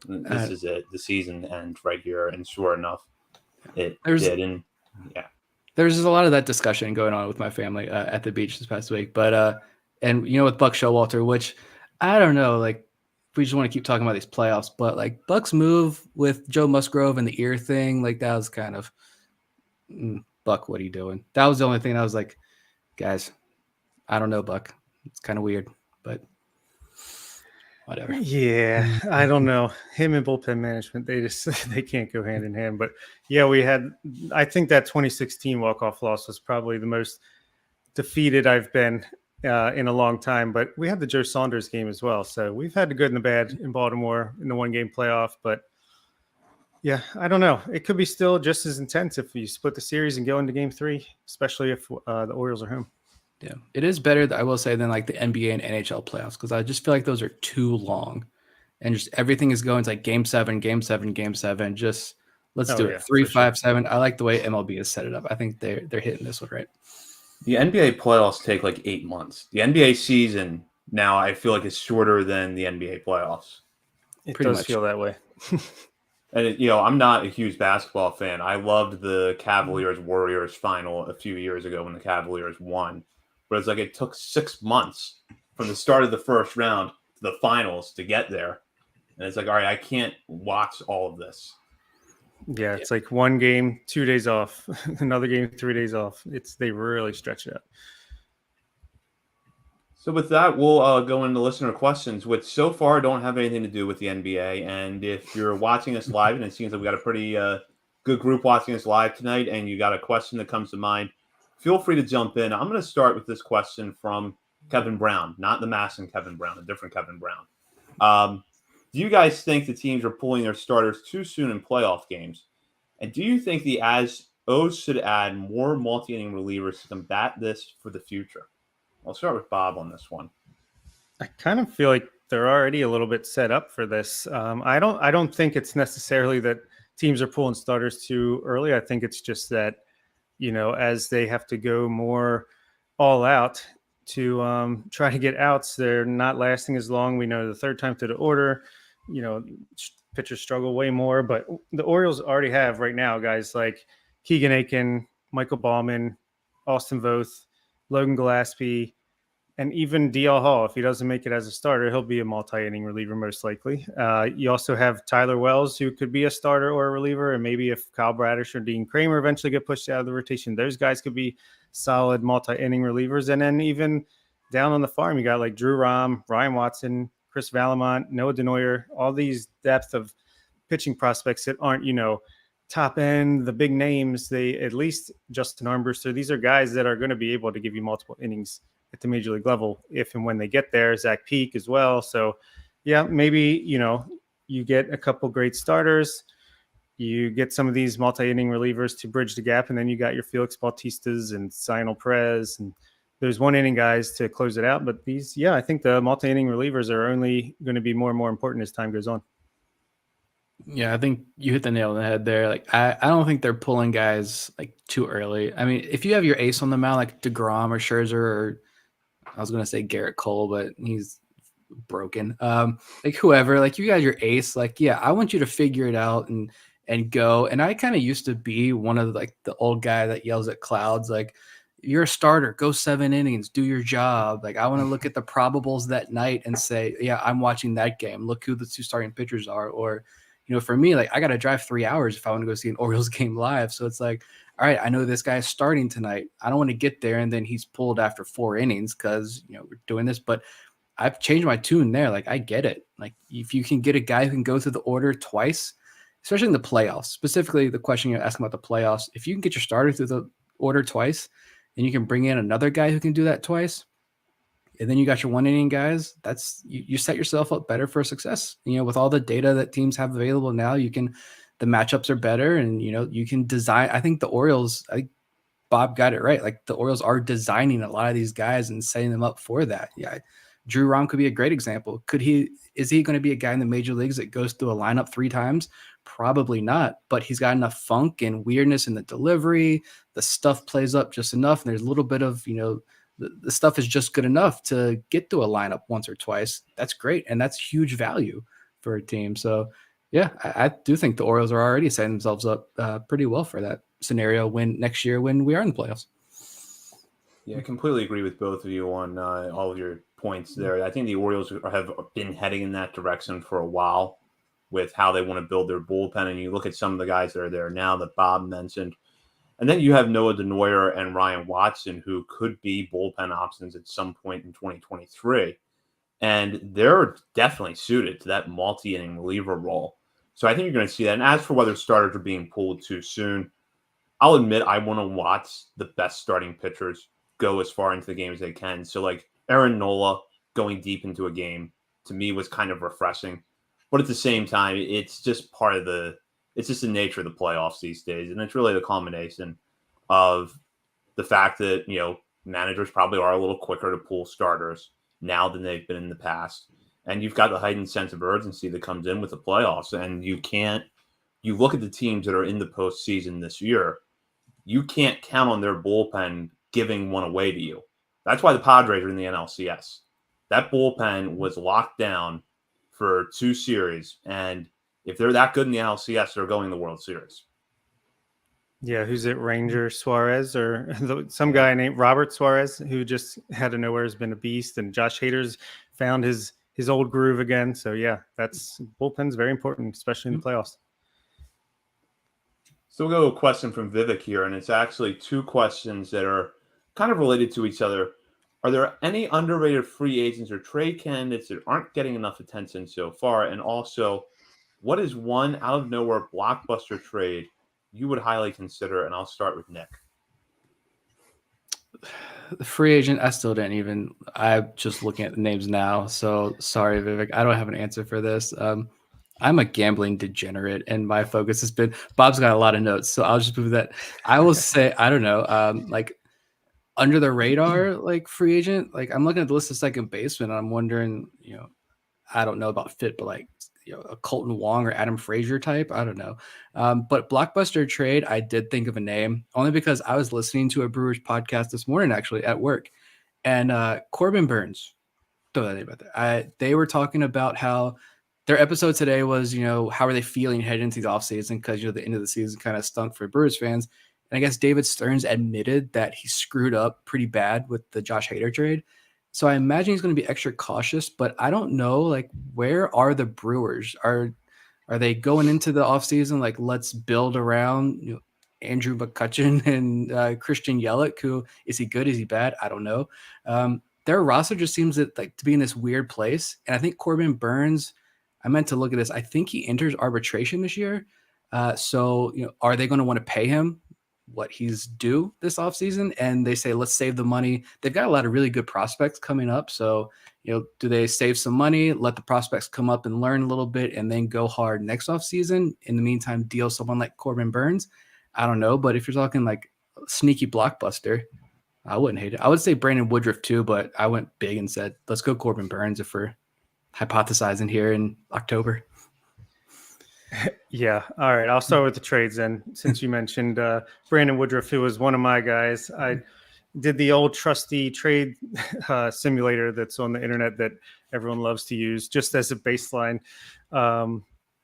This is it. The season ends right here. And sure enough, it did. And yeah, there's just a lot of that discussion going on with my family at the beach this past week. But and with Buck Showalter, which I don't know, like we just want to keep talking about these playoffs, but like Buck's move with Joe Musgrove and the ear thing, like that was kind of Buck, what are you doing? That was the only thing I was like, guys, I don't know, Buck. It's kind of weird, but whatever. Yeah, I don't know. Him and bullpen management, they can't go hand in hand. But yeah, I think that 2016 walk-off loss was probably the most defeated I've been in a long time. But we had the Joe Saunders game as well. So we've had the good and the bad in Baltimore in the one-game playoff. But yeah, I don't know. It could be still just as intense if you split the series and go into game 3, especially if the Orioles are home. Yeah, it is better, I will say, than like the NBA and NHL playoffs because I just feel like those are too long, and just everything is going to like game 7, game 7, game 7. Just let's do it 3, 5, 7. I like the way MLB has set it up. I think they're hitting this one right. The NBA playoffs take like 8 months. The NBA season now I feel like is shorter than the NBA playoffs. It does feel that way. And I'm not a huge basketball fan. I loved the Cavaliers Warriors final a few years ago when the Cavaliers won. But it's like it took 6 months from the start of the first round to the finals to get there. And it's like, all right, I can't watch all of this. Yeah, it's like one game, 2 days off, another game, 3 days off. They really stretch it out. So with that, we'll go into listener questions, which so far don't have anything to do with the NBA. And if you're watching us live, and it seems like we got a pretty good group watching us live tonight, and you got a question that comes to mind, feel free to jump in. I'm going to start with this question from Kevin Brown, not the Masson Kevin Brown, a different Kevin Brown. Do you guys think the teams are pulling their starters too soon in playoff games? And do you think the O's should add more multi-inning relievers to combat this for the future? I'll start with Bob on this one. I kind of feel like they're already a little bit set up for this. I don't think it's necessarily that teams are pulling starters too early. I think it's just that, as they have to go more all out to try to get outs, they're not lasting as long. We know the third time through the order, pitchers struggle way more. But the Orioles already have right now guys like Keegan Aiken, Michael Ballman, Austin Voth, Logan Gillespie, and even DL Hall. If he doesn't make it as a starter, he'll be a multi-inning reliever most likely. You also have Tyler Wells, who could be a starter or a reliever, and maybe if Kyle Bradish or Dean Kramer eventually get pushed out of the rotation, those guys could be solid multi-inning relievers. And then even down on the farm, you got like Drew Rom, Ryan Watson, Chris Valamont, Noah Denoyer, all these depth of pitching prospects that aren't, top end, the big names. They at least Justin Armbruster. These are guys that are going to be able to give you multiple innings at the major league level if and when they get there. Zach Peak as well. So yeah, maybe, you get a couple great starters, you get some of these multi-inning relievers to bridge the gap, and then you got your Felix Bautistas and Sionel Perez, and there's one inning guys to close it out. But I think the multi-inning relievers are only going to be more and more important as time goes on. Yeah, I think you hit the nail on the head there. Like, I don't think they're pulling guys like too early. I mean, if you have your ace on the mound, like DeGrom or Scherzer, or I was going to say Garrett Cole, but he's broken. Like whoever, like you got your ace, like, yeah, I want you to figure it out and go. And I kind of used to be one of like the old guy that yells at clouds, like, you're a starter, go 7 innings, do your job. Like, I want to look at the probables that night and say, yeah, I'm watching that game. Look who the 2 starting pitchers are. Or, for me, like I got to drive 3 hours if I want to go see an Orioles game live. So it's like, all right, I know this guy is starting tonight. I don't want to get there and then he's pulled after 4 innings because, we're doing this. But I've changed my tune there. Like, I get it. Like, if you can get a guy who can go through the order twice, especially in the playoffs, specifically the question you're asking about the playoffs, if you can get your starter through the order twice and you can bring in another guy who can do that twice, and then you got your 1 inning guys, that's you set yourself up better for success. With all the data that teams have available now, the matchups are better, and you can design. I think the Orioles, Bob got it right. Like, the Orioles are designing a lot of these guys and setting them up for that. Yeah, Drew Rom could be a great example. Is he going to be a guy in the major leagues that goes through a lineup 3 times? Probably not, but he's got enough funk and weirdness in the delivery. The stuff plays up just enough, and there's a little bit of the stuff is just good enough to get to a lineup once or twice. That's great, and that's huge value for a team. So yeah, I do think the Orioles are already setting themselves up pretty well for that scenario next year when we are in the playoffs. Yeah, I completely agree with both of you on all of your points there. I think the Orioles have been heading in that direction for a while with how they want to build their bullpen. And you look at some of the guys that are there now that Bob mentioned. And then you have Noah DeNoyer and Ryan Watson, who could be bullpen options at some point in 2023. And they're definitely suited to that multi-inning reliever role. So I think you're going to see that. And as for whether starters are being pulled too soon, I'll admit I want to watch the best starting pitchers go as far into the game as they can. So like Aaron Nola going deep into a game to me was kind of refreshing. But at the same time, it's just it's just the nature of the playoffs these days. And it's really the combination of the fact that, managers probably are a little quicker to pull starters now than they've been in the past. And you've got the heightened sense of urgency that comes in with the playoffs. And you look at the teams that are in the postseason this year, you can't count on their bullpen giving one away to you. That's why the Padres are in the NLCS. That bullpen was locked down for 2 series. And if they're that good in the NLCS, they're going to the World Series. Yeah, who's it? Ranger Suarez or some guy named Robert Suarez who just out of nowhere has been a beast, and Josh Hader's found his old groove again. So yeah, that's bullpen's very important, especially in the playoffs. So we'll go to a question from Vivek here, and it's actually 2 questions that are kind of related to each other. Are there any underrated free agents or trade candidates that aren't getting enough attention so far? And also, what is one out of nowhere blockbuster trade you would highly consider? And I'll start with Nick. The free agent, I'm just looking at the names now. So sorry, Vivek, I don't have an answer for this. I'm a gambling degenerate, and my focus has been Bob's got a lot of notes, so I'll just move that. I will say, I don't know, like under the radar, like free agent, like I'm looking at the list of second baseman, and I'm wondering, I don't know about fit, but like, a Colton Wong or Adam Frazier type. I don't know. But blockbuster trade, I did think of a name only because I was listening to a Brewers podcast this morning, actually at work, and Corbin Burns. Throw that name out there. They were talking about how their episode today was, how are they feeling heading into the offseason? Because, the end of the season kind of stunk for Brewers fans. And I guess David Stearns admitted that he screwed up pretty bad with the Josh Hader trade. So I imagine he's going to be extra cautious, but I don't know, like, where are the Brewers? Are they going into the offseason like, let's build around Andrew McCutchen and Christian Yelich? Who is he good? Is he bad? I don't know. Their roster just seems to be in this weird place. And I think Corbin Burns, I meant to look at this. I think he enters arbitration this year. So are they going to want to pay him what he's due this offseason? And they say, let's save the money. They've got a lot of really good prospects coming up. So, do they save some money, let the prospects come up and learn a little bit, and then go hard next offseason? In the meantime, deal someone like Corbin Burns? I don't know. But if you're talking like sneaky blockbuster, I wouldn't hate it. I would say Brandon Woodruff too, but I went big and said, let's go Corbin Burns if we're hypothesizing here in October. Yeah. All right. I'll start with the trades then. Since you mentioned Brandon Woodruff, who was one of my guys, I did the old trusty trade simulator that's on the internet that everyone loves to use just as a baseline.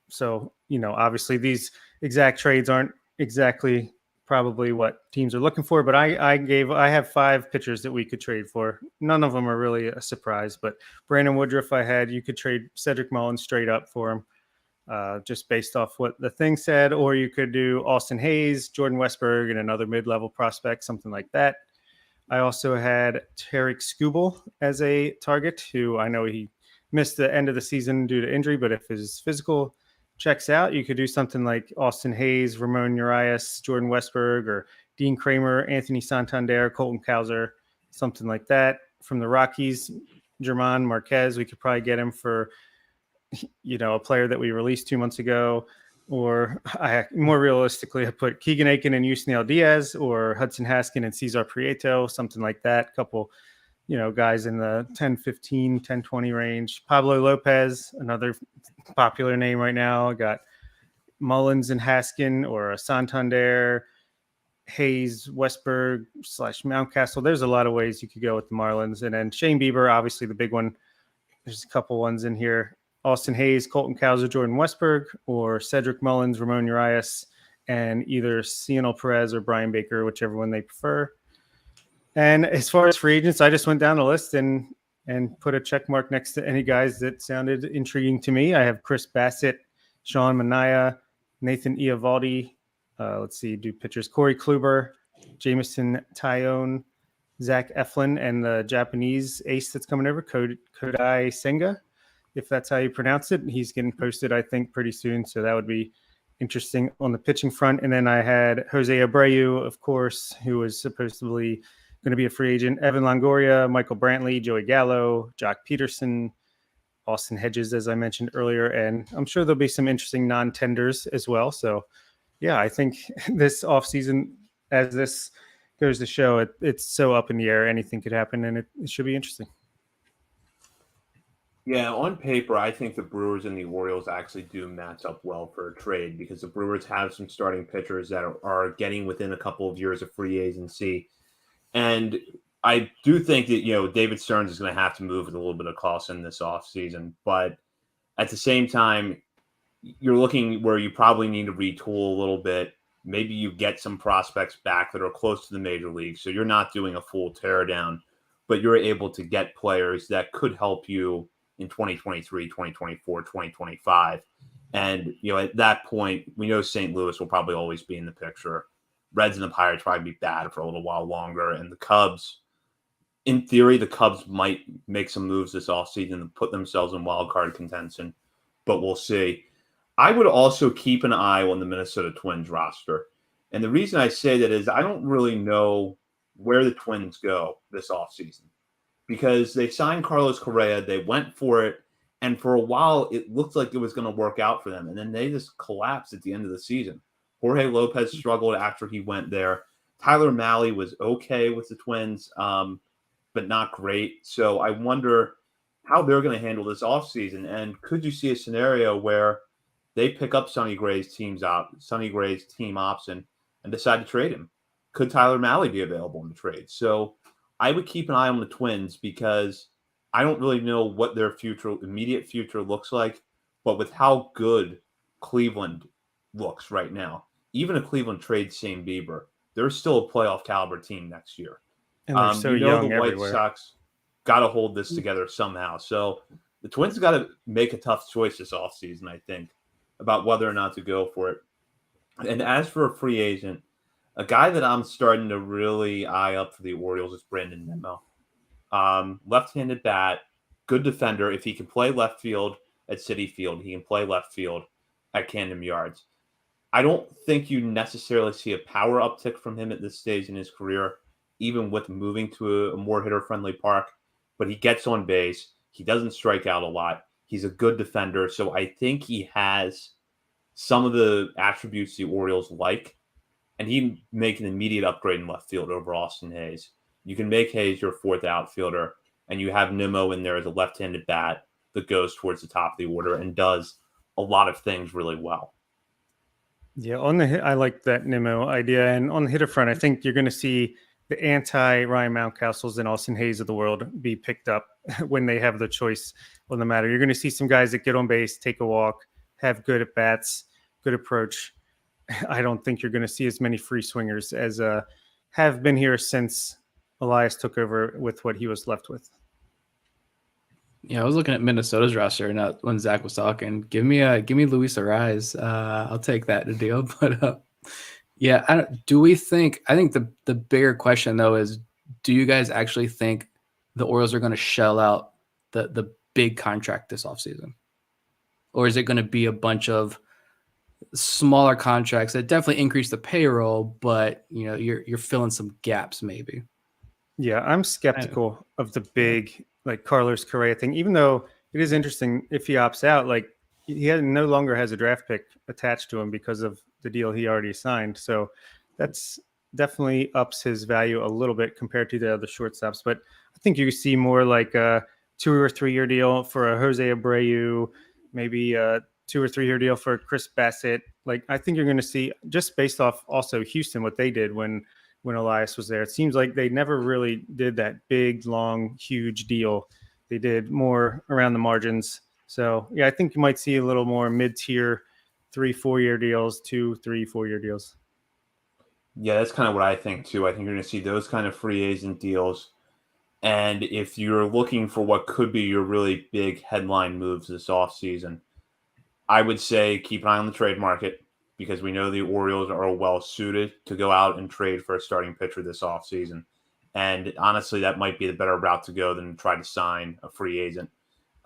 So, obviously these exact trades aren't exactly probably what teams are looking for, but I have 5 pitchers that we could trade for. None of them are really a surprise, but Brandon Woodruff, you could trade Cedric Mullins straight up for him. Just based off what the thing said, or you could do Austin Hayes, Jordan Westberg, and another mid-level prospect, something like that. I also had Tarek Skubal as a target, who I know he missed the end of the season due to injury, but if his physical checks out, you could do something like Austin Hayes, Ramon Urias, Jordan Westberg, or Dean Kramer, Anthony Santander, Colton Cowser, something like that. From the Rockies, German Marquez, we could probably get him for a player that we released 2 months ago, or more realistically, I put Keegan Aiken and Yusniel Diaz, or Hudson Haskin and Cesar Prieto, something like that. Couple, guys in the 10-15, 10-20 range. Pablo Lopez, another popular name right now. Got Mullins and Haskin, or a Santander, Hayes, Westberg / Mountcastle. There's a lot of ways you could go with the Marlins. And then Shane Bieber, obviously the big one. There's a couple ones in here. Austin Hayes, Colton Cowser, Jordan Westberg, or Cedric Mullins, Ramon Urias, and either Cionel Perez or Brian Baker, whichever one they prefer. And as far as free agents, I just went down the list and put a check mark next to any guys that sounded intriguing to me. I have Chris Bassett, Sean Manaea, Nathan Eovaldi. Let's see, do pitchers Corey Kluber, Jameson Tyone, Zach Eflin, and the Japanese ace that's coming over, Kodai Senga, if that's how you pronounce it. He's getting posted, I think, pretty soon. So that would be interesting on the pitching front. And then I had Jose Abreu, of course, who was supposedly going to be a free agent, Evan Longoria, Michael Brantley, Joey Gallo, Jock Peterson, Austin Hedges, as I mentioned earlier. And I'm sure there'll be some interesting non-tenders as well. So, yeah, I think this offseason, as this goes to show, it's so up in the air. Anything could happen, and it should be interesting. Yeah, on paper, I think the Brewers and the Orioles actually do match up well for a trade because the Brewers have some starting pitchers that are getting within a couple of years of free agency. And I do think that, David Stearns is going to have to move with a little bit of caution this offseason. But at the same time, you're looking where you probably need to retool a little bit. Maybe you get some prospects back that are close to the major leagues. So you're not doing a full teardown, but you're able to get players that could help you in 2023, 2024, 2025. And, at that point, we know St. Louis will probably always be in the picture. Reds and the Pirates probably be bad for a little while longer. And the Cubs, in theory, the Cubs might make some moves this offseason to put themselves in wild card contention, but we'll see. I would also keep an eye on the Minnesota Twins roster. And the reason I say that is I don't really know where the Twins go this offseason because they signed Carlos Correa. They went for it. And for a while, it looked like it was going to work out for them. And then they just collapsed at the end of the season. Jorge Lopez struggled after he went there. Tyler Mahle was okay with the Twins, but not great. So I wonder how they're going to handle this offseason. And could you see a scenario where they pick up Sonny Gray's team option and decide to trade him? Could Tyler Mahle be available in the trade? So I would keep an eye on the Twins because I don't really know what their immediate future looks like. But with how good Cleveland looks right now, even if Cleveland trades Shane Bieber, they're still a playoff caliber team next year. And they're so young the everywhere. White Sox got to hold this together somehow. So the Twins got to make a tough choice this offseason, I think, about whether or not to go for it. And as for a free agent, a guy that I'm starting to really eye up for the Orioles is Brandon Nimmo. Left-handed bat, good defender. If he can play left field at Citi Field, he can play left field at Camden Yards. I don't think you necessarily see a power uptick from him at this stage in his career, even with moving to a more hitter-friendly park. But he gets on base. He doesn't strike out a lot. He's a good defender. So I think he has some of the attributes the Orioles like. And he'd make an immediate upgrade in left field over Austin Hayes. You can make Hayes your fourth outfielder, and you have Nimmo in there as a left-handed bat that goes towards the top of the order and does a lot of things really well. Yeah, I like that Nimmo idea. And on the hitter front, I think you're going to see the anti-Ryan Mountcastles and Austin Hayes of the world be picked up when they have the choice on the matter. You're going to see some guys that get on base, take a walk, have good at-bats, good approach. I don't think you're going to see as many free swingers as have been here since Elias took over with what he was left with. Yeah, I was looking at Minnesota's roster and when Zach was talking. Give me Luis Arraez. I'll take that to deal. But yeah, I think the bigger question though is, do you guys actually think the Orioles are going to shell out the big contract this offseason? Or is it going to be a bunch of smaller contracts that definitely increase the payroll, but you're filling some gaps maybe? Yeah, I'm skeptical of the big like Carlos Correa thing, even though it is interesting if he opts out, like no longer has a draft pick attached to him because of the deal he already signed. So that's definitely ups his value a little bit compared to the other shortstops. But I think you see more like a 2 or 3 year deal for a Jose Abreu, maybe 2 or 3 year deal for Chris Bassett. Like, I think you're going to see, just based off also Houston, what they did when Elias was there. It seems like they never really did that big, long, huge deal. They did more around the margins. So yeah, I think you might see a little more mid-tier 3-4 year deals, 2-3-4 year deals. Yeah, that's kind of what I think too. I think you're going to see those kind of free agent deals. And if you're looking for what could be your really big headline moves this offseason, I would say keep an eye on the trade market because we know the Orioles are well suited to go out and trade for a starting pitcher this offseason. And honestly, that might be the better route to go than try to sign a free agent.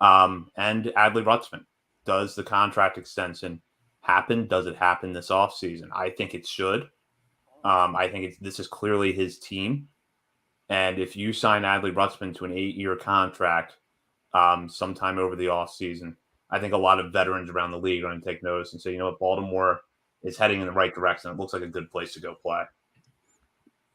And Adley Rutschman, does the contract extension happen? Does it happen this offseason? I think it should. I think this is clearly his team. And if you sign Adley Rutschman to an 8-year contract sometime over the offseason, I think a lot of veterans around the league are going to take notice and say, you know what, Baltimore is heading in the right direction. It looks like a good place to go play.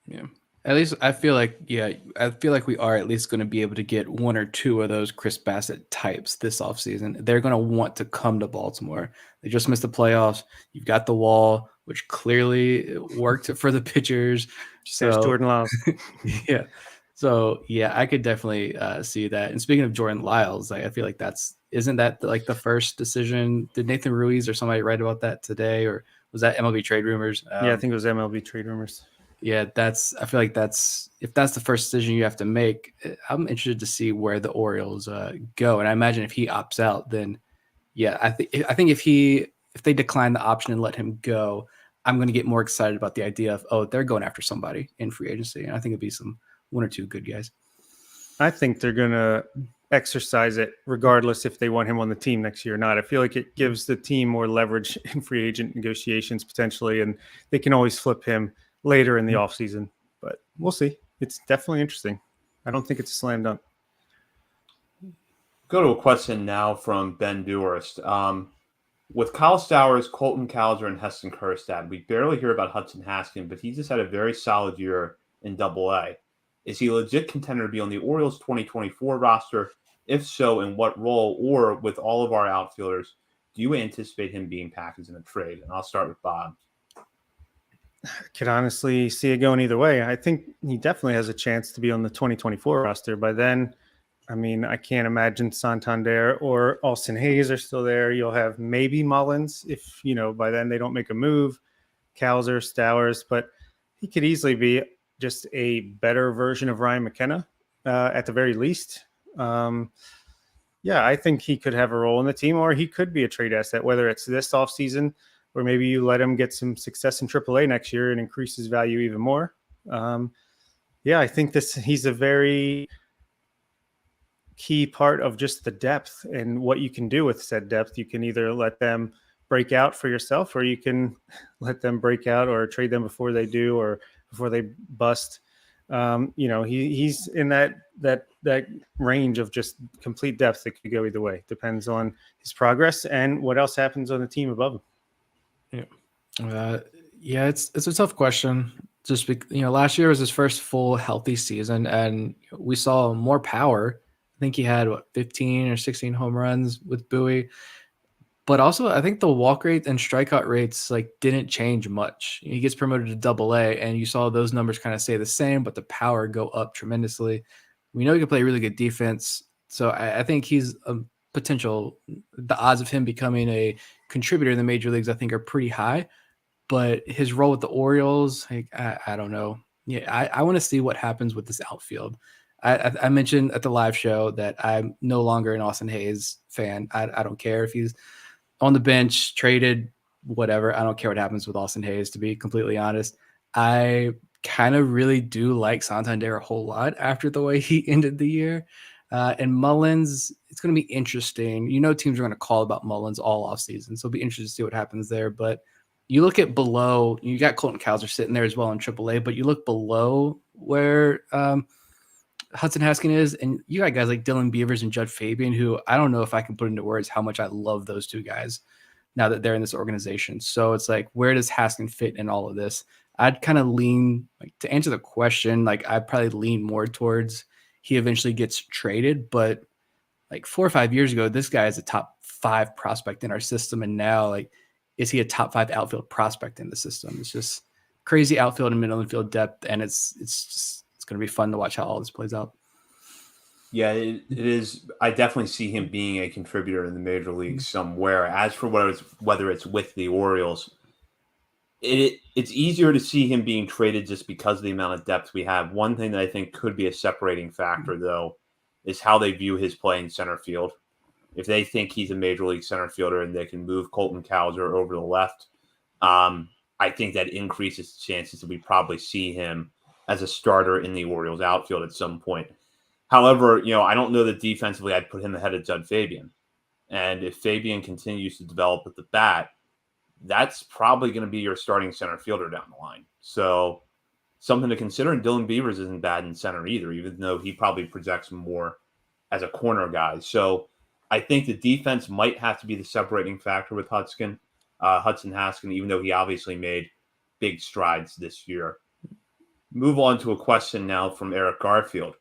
Yeah. At least I feel like we are at least going to be able to get 1 or 2 of those Chris Bassett types this offseason. They're going to want to come to Baltimore. They just missed the playoffs. You've got the wall, which clearly worked for the pitchers. There's Jordan Lyles. Yeah. So yeah, I could definitely see that. And speaking of Jordan Lyles, I feel like isn't that like the first decision? Did Nathan Ruiz or somebody write about that today, or was that MLB Trade Rumors? Yeah, I think it was MLB Trade Rumors. Yeah, I feel like if that's the first decision you have to make, I'm interested to see where the Orioles go. And I imagine if he opts out, then yeah, I think if they decline the option and let him go, I'm going to get more excited about the idea of, they're going after somebody in free agency. And I think it'd be 1 or 2 good guys. I think they're going to exercise it regardless if they want him on the team next year or not. I feel like it gives the team more leverage in free agent negotiations potentially, and they can always flip him later in the offseason. But we'll see. It's definitely interesting. I don't think it's a slam dunk. Go to a question now from Ben Dewhurst. With Kyle Stowers, Colton Cowser, and Heston Kjerstad, we barely hear about Hudson Haskin, but he just had a very solid year in Double-A. Is he a legit contender to be on the Orioles 2024 roster? If so, in what role? Or with all of our outfielders, do you anticipate him being packaged in a trade? And I'll start with Bob. I could honestly see it going either way. I think he definitely has a chance to be on the 2024 roster. By then, I mean, I can't imagine Santander or Austin Hayes are still there. You'll have maybe Mullins if, by then they don't make a move, Cowser, Stowers, but he could easily be just a better version of Ryan McKenna at the very least. I think he could have a role in the team, or he could be a trade asset, whether it's this offseason or maybe you let him get some success in AAA next year and increase his value even more. I think he's a very key part of just the depth and what you can do with said depth. You can either let them break out for yourself, or you can let them break out or trade them before they do or before they bust. He's in that range of just complete depth that could go either way. Depends on his progress and what else happens on the team above him. It's a tough question. Just last year was his first full healthy season, and we saw more power. I think he had 15 or 16 home runs with Bowie, but also I think the walk rate and strikeout rates didn't change much. He gets promoted to Double-A, and you saw those numbers kind of stay the same, but the power go up tremendously. We know he can play really good defense, so I think he's a potential. The odds of him becoming a contributor in the major leagues, I think, are pretty high. But his role with the Orioles, I don't know. Yeah, I want to see what happens with this outfield. I mentioned at the live show that I'm no longer an Austin Hayes fan. I don't care if he's on the bench, traded, whatever. I don't care what happens with Austin Hayes, to be completely honest. I kind of really do like Santander a whole lot after the way he ended the year. And Mullins, it's going to be interesting. Teams are going to call about Mullins all offseason, so it'll be interesting to see what happens there. But you look at below, you got Colton Cowser sitting there as well in AAA, but you look below where Hudson Haskin is, and you got guys like Dylan Beavers and Judd Fabian, who I don't know if I can put into words how much I love those two guys now that they're in this organization. So it's where does Haskin fit in all of this? I'd kind of lean, to answer the question, I'd probably lean more towards he eventually gets traded, but like 4 or 5 years ago, this guy is a top 5 prospect in our system. And now, like, is he a top 5 outfield prospect in the system? It's just crazy outfield and middle infield depth. And it's going to be fun to watch how all this plays out. Yeah, it is. I definitely see him being a contributor in the major leagues somewhere. As for whether it's with the Orioles, it's easier to see him being traded just because of the amount of depth we have. One thing that I think could be a separating factor, though, is how they view his play in center field. If they think he's a major league center fielder and they can move Colton Cowser over to the left, I think that increases the chances that we probably see him as a starter in the Orioles outfield at some point. However, I don't know that defensively I'd put him ahead of Judd Fabian. And if Fabian continues to develop with the bat, that's probably going to be your starting center fielder down the line. So something to consider. And Dylan Beavers isn't bad in center either, even though he probably projects more as a corner guy. So I think the defense might have to be the separating factor with Hudson Haskin, even though he obviously made big strides this year. Move on to a question now from Eric Garfield.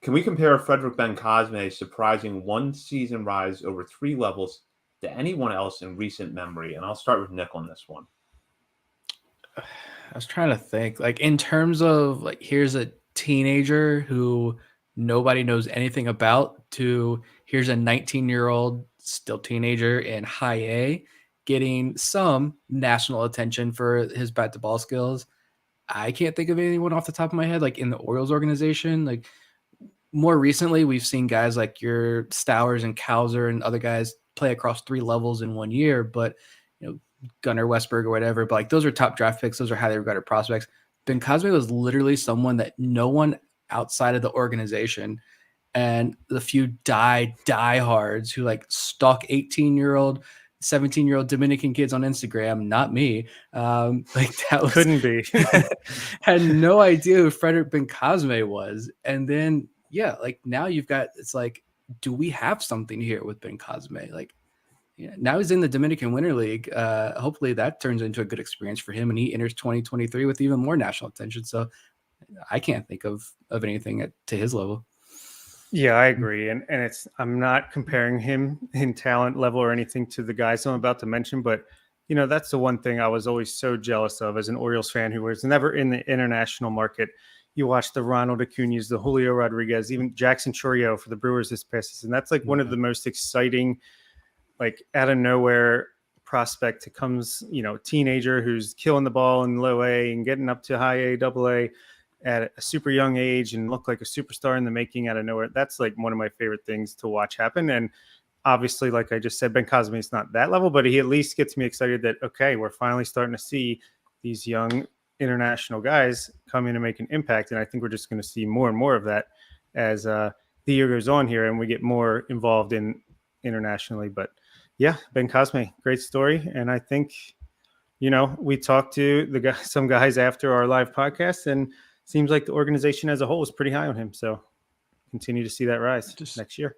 Can we compare Frederick Bencosme's surprising one-season rise over 3 levels to anyone else in recent memory? And I'll start with Nick on this one. I was trying to think, like, in terms of, like, here's a teenager who nobody knows anything about, to here's a 19-year-old, still teenager in high A, getting some national attention for his bat to ball skills. I can't think of anyone off the top of my head, like, in the Orioles organization. Like, more recently, we've seen guys like your Stowers and Cowser and other guys play across 3 levels in 1 year, but Gunnar Westberg or whatever, but like those are top draft picks. Those are highly regarded prospects. Bencosme was literally someone that no one outside of the organization and the few diehards who like stalk 18-year-old, 17-year-old Dominican kids on Instagram, not me. Like that was, couldn't be. had no idea who Frederick Bencosme was. And then, yeah, like now you've got, it's like, do we have something here with Bencosme? Like, yeah, now he's in the Dominican Winter League. Hopefully that turns into a good experience for him and he enters 2023 with even more national attention. So I can't think of anything to his level. Yeah, I agree. And I'm not comparing him in talent level or anything to the guys I'm about to mention, but that's the one thing I was always so jealous of as an Orioles fan who was never in the international market. You watch the Ronald Acuñas, the Julio Rodriguez, even Jackson Chourio for the Brewers this past season. That's like one of the most exciting, like out of nowhere prospect. It comes, teenager who's killing the ball in low A and getting up to high A, double A at a super young age and look like a superstar in the making out of nowhere. That's like one of my favorite things to watch happen. And obviously, like I just said, Bencosme is not that level, but he at least gets me excited that, okay, we're finally starting to see these young international guys come in and make an impact. And I think we're just going to see more and more of that as the year goes on here and we get more involved in internationally. But yeah, Bencosme, great story. And I think, we talked to some guys after our live podcast and seems like the organization as a whole is pretty high on him. So continue to see that rise just next year.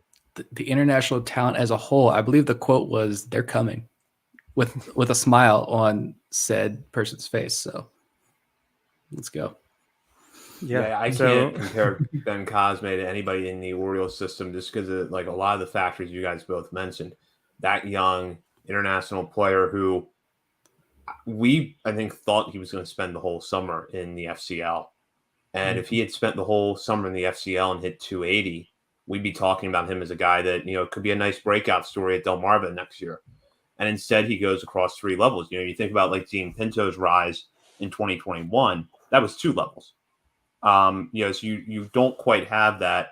The international talent as a whole, I believe the quote was, "They're coming," with a smile on said person's face. So let's go. Yeah, I can't compare Bencosme to anybody in the Orioles system just because of like a lot of the factors you guys both mentioned. That young international player who I think thought he was going to spend the whole summer in the FCL. And if he had spent the whole summer in the FCL and hit 280, we'd be talking about him as a guy that, could be a nice breakout story at Delmarva next year. And instead he goes across 3 levels. You think about like Gene Pinto's rise in 2021, that was 2 levels. So you don't quite have that.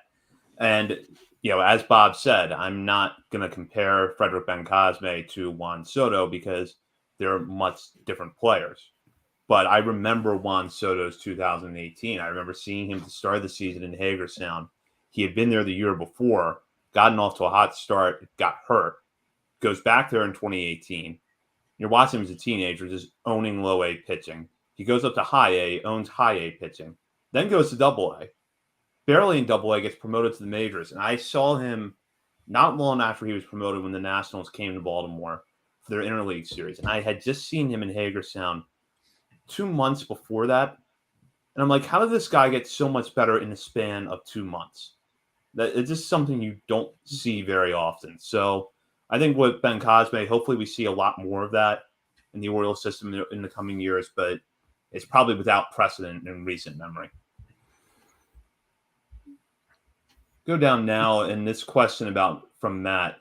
And, as Bob said, I'm not going to compare Frederick Bencosme to Juan Soto because they're much different players. But I remember Juan Soto's 2018. I remember seeing him to start the season in Hagerstown. He had been there the year before, gotten off to a hot start, got hurt, goes back there in 2018. You're watching him as a teenager, just owning low A pitching. He goes up to high A, owns high A pitching, then goes to double A. Barely in double A, gets promoted to the majors. And I saw him not long after he was promoted when the Nationals came to Baltimore for their interleague series. And I had just seen him in Hagerstown 2 months before that. And I'm like, how did this guy get so much better in the span of 2 months? That it's just something you don't see very often. So I think with Ben Cosme, hopefully we see a lot more of that in the Orioles system in the coming years, but it's probably without precedent in recent memory. Go down now, and this question about from Matt: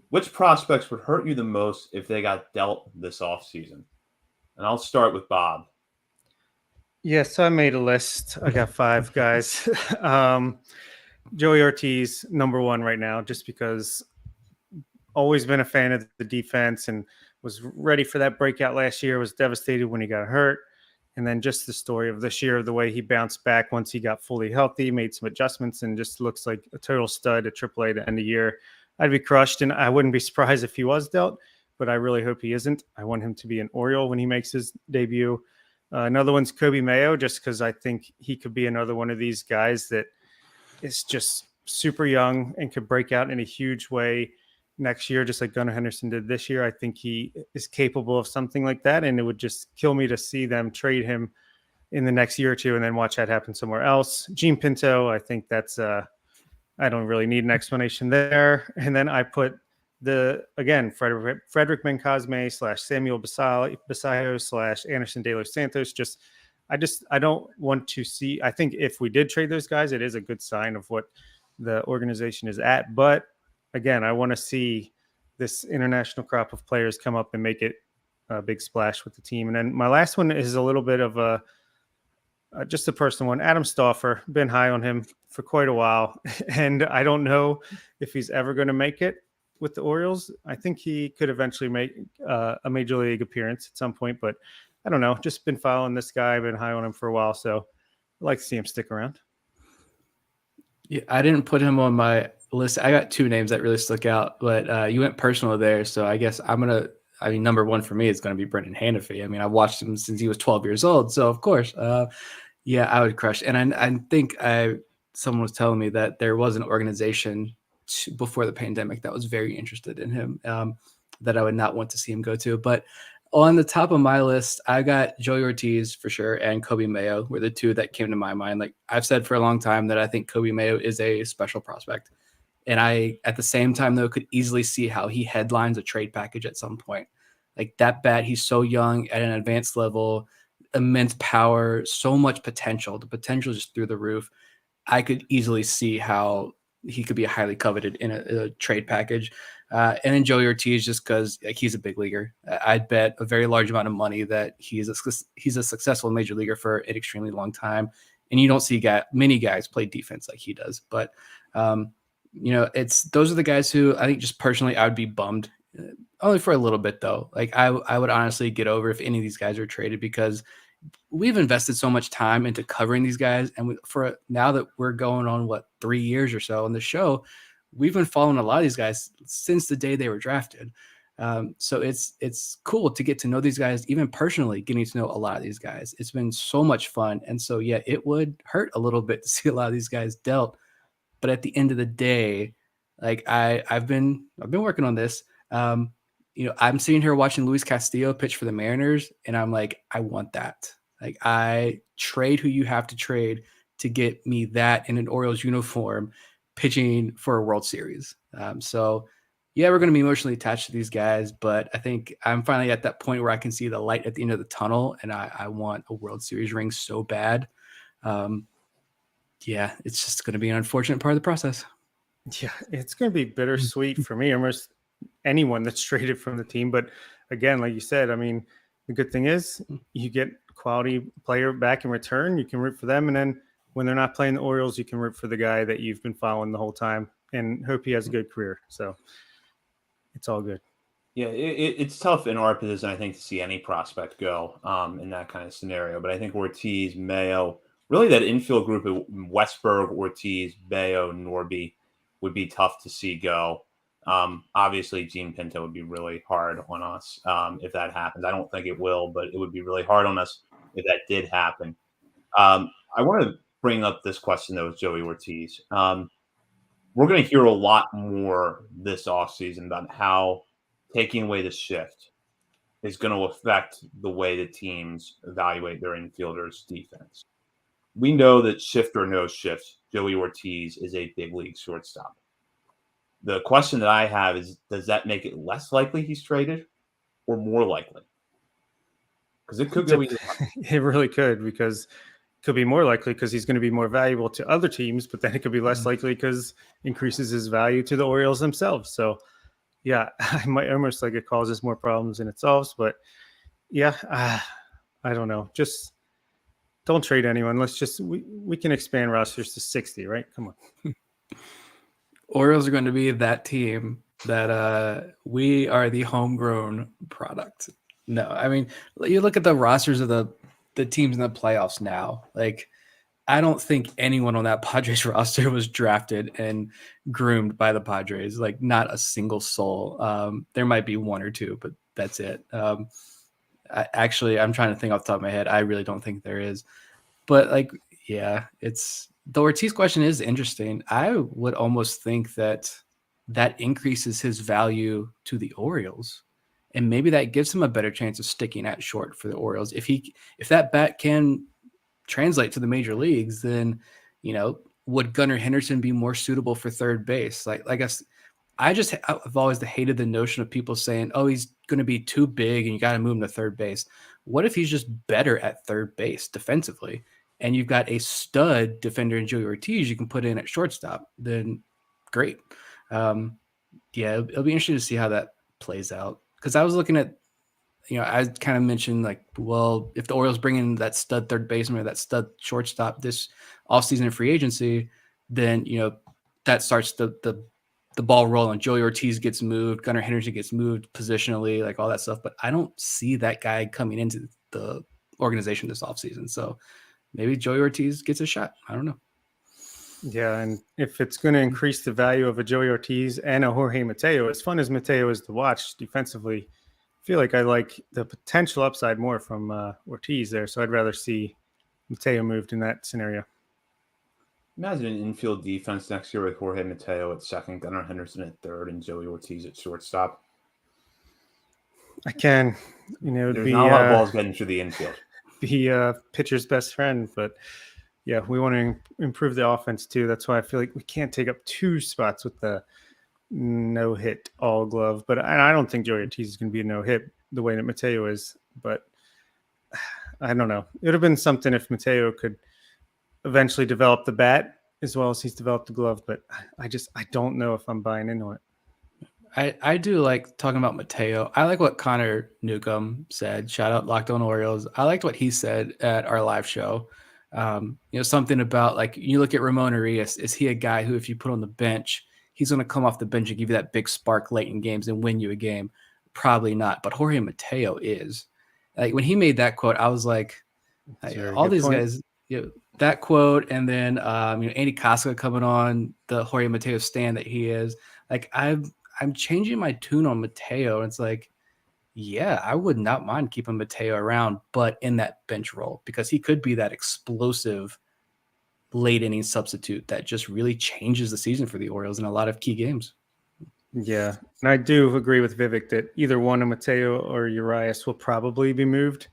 which prospects would hurt you the most if they got dealt this offseason? And I'll start with Bob. Yeah, so I made a list. I got 5 guys. Joey Ortiz, number 1 right now, just because always been a fan of the defense and was ready for that breakout last year, was devastated when he got hurt. And then just the story of this year, the way he bounced back once he got fully healthy, made some adjustments, and just looks like a total stud at AAA to end the year. I'd be crushed, and I wouldn't be surprised if he was dealt, but I really hope he isn't. I want him to be an Oriole when he makes his debut. Another one's Kobe Mayo, just because I think he could be another one of these guys that is just super young and could break out in a huge way next year, just like Gunnar Henderson did this year. I think he is capable of something like that, and it would just kill me to see them trade him in the next year or two and then watch that happen somewhere else. Gene Pinto, I think that's I don't really need an explanation there. And then I put Frederick Bencosme / Samuel Basayo / Anderson De Los Santos. I don't want to see. I think if we did trade those guys, it is a good sign of what the organization is at. But again, I want to see this international crop of players come up and make it a big splash with the team. And then my last one is a little bit of just a personal one. Adam Stauffer, been high on him for quite a while, and I don't know if he's ever going to make it with the Orioles. I think he could eventually make a major league appearance at some point, but I don't know. Just been following this guy, been high on him for a while, so I'd like to see him stick around. Yeah, I didn't put him on my list. I got 2 names that really stuck out, but you went personal there, so I guess number 1 for me is going to be Brendan Hanafy. I mean, I've watched him since he was 12 years old, so of course, yeah, I would crush. And I think someone was telling me that there was an organization before the pandemic that was very interested in him, that I would not want to see him go to. But on the top of my list, I got Joey Ortiz for sure, and Kobe Mayo were the 2 that came to my mind. Like I've said for a long time that I think Kobe Mayo is a special prospect. And I, at the same time, though, could easily see how he headlines a trade package at some point. Like that bat, he's so young at an advanced level, immense power, so much potential. The potential is just through the roof. I could easily see how he could be highly coveted in a trade package. And then Joey Ortiz, just because he's a big leaguer. I'd bet a very large amount of money that he's a successful major leaguer for an extremely long time. And you don't see many guys play defense like he does. But, those are the guys who I think just personally I would be bummed. Only for a little bit, though. Like I would honestly get over if any of these guys are traded, because we've invested so much time into covering these guys. And now that we're going on 3 years or so on the show, we've been following a lot of these guys since the day they were drafted. So it's cool to get to know these guys, even personally getting to know a lot of these guys. It's been so much fun. And so, yeah, it would hurt a little bit to see a lot of these guys dealt. But at the end of the day, like I've been working on this. I'm sitting here watching Luis Castillo pitch for the Mariners, and I'm like, I want that. Like, I trade who you have to trade to get me that in an Orioles uniform pitching for a World Series. So, yeah, we're going to be emotionally attached to these guys, but I think I'm finally at that point where I can see the light at the end of the tunnel, and I want a World Series ring so bad. Yeah, it's just going to be an unfortunate part of the process. Yeah, it's going to be bittersweet for me, almost anyone that's traded from the team. But again, like you said, I mean, the good thing is you get quality player back in return. You can root for them. And then when they're not playing the Orioles, you can root for the guy that you've been following the whole time and hope he has a good career. So it's all good. Yeah, it's tough in our position, I think, to see any prospect go in that kind of scenario. But I think Ortiz, Mayo, really that infield group of Westberg, Ortiz, Mayo, Norby would be tough to see go. Obviously, Gene Pinto would be really hard on us if that happens. I don't think it will, but it would be really hard on us if that did happen. I want to bring up this question, though, with Joey Ortiz. We're going to hear a lot more this offseason about how taking away the shift is going to affect the way the teams evaluate their infielders' defense. We know that shift or no shift, Joey Ortiz is a big league shortstop. The question that I have is, does that make it less likely he's traded or more likely? Because it could go either way. It really could, because it could be more likely because he's going to be more valuable to other teams, but then it could be less likely because increases his value to the Orioles themselves. So yeah, I might almost like it causes more problems than it solves. But yeah, I don't know. Just don't trade anyone. Let's just we can expand rosters to 60, right? Come on. Orioles are going to be that team that we are the homegrown product. No, I mean, you look at the rosters of the teams in the playoffs now. Like, I don't think anyone on that Padres roster was drafted and groomed by the Padres. Like, not a single soul. There might be one or two, but that's it. I'm trying to think off the top of my head. I really don't think there is. But like, yeah, it's the Ortiz question is interesting. I would almost think that increases his value to the Orioles, and maybe that gives him a better chance of sticking at short for the Orioles. If that bat can translate to the major leagues, then would Gunnar Henderson be more suitable for third base? I've always hated the notion of people saying, "Oh, he's going to be too big and you got to move him to third base." What if he's just better at third base defensively, and you've got a stud defender in Joey Ortiz you can put in at shortstop? Then great. Yeah, it'll be interesting to see how that plays out. Because I was looking at, I kind of mentioned like, well, if the Orioles bring in that stud third baseman or that stud shortstop this offseason in free agency, then that starts the ball rolling. Joey Ortiz gets moved, Gunnar Henderson gets moved positionally, like all that stuff. But I don't see that guy coming into the organization this offseason. So maybe Joey Ortiz gets a shot. I don't know. Yeah, and if it's going to increase the value of a Joey Ortiz and a Jorge Mateo, as fun as Mateo is to watch defensively, I feel like I like the potential upside more from Ortiz there. So I'd rather see Mateo moved in that scenario. Imagine an infield defense next year with Jorge Mateo at second, Gunnar Henderson at third, and Joey Ortiz at shortstop. I can, There's not a lot of balls getting through the infield. Be pitcher's best friend, but yeah, we want to improve the offense too. That's why I feel like we can't take up two spots with the no hit all glove. But I don't think Joey Ortiz is going to be a no hit the way that Mateo is. But I don't know. It would have been something if Mateo could eventually develop the bat as well as he's developed the glove. But I don't know if I'm buying into it. I do like talking about Mateo. I like what Connor Newcomb said. Shout out Locked On Orioles. I liked what he said at our live show. Something about like you look at Ramon Arias. Is he a guy who, if you put on the bench, he's going to come off the bench and give you that big spark late in games and win you a game? Probably not. But Jorge Mateo is. Like when he made that quote, I was like, all these guys. That quote, and then Andy Casca coming on the Jorge Mateo stand that he is. Like I'm changing my tune on Mateo. And it's like, yeah, I would not mind keeping Mateo around, but in that bench role, because he could be that explosive late inning substitute that just really changes the season for the Orioles in a lot of key games. Yeah, and I do agree with Vivek that either one of Mateo or Urias will probably be moved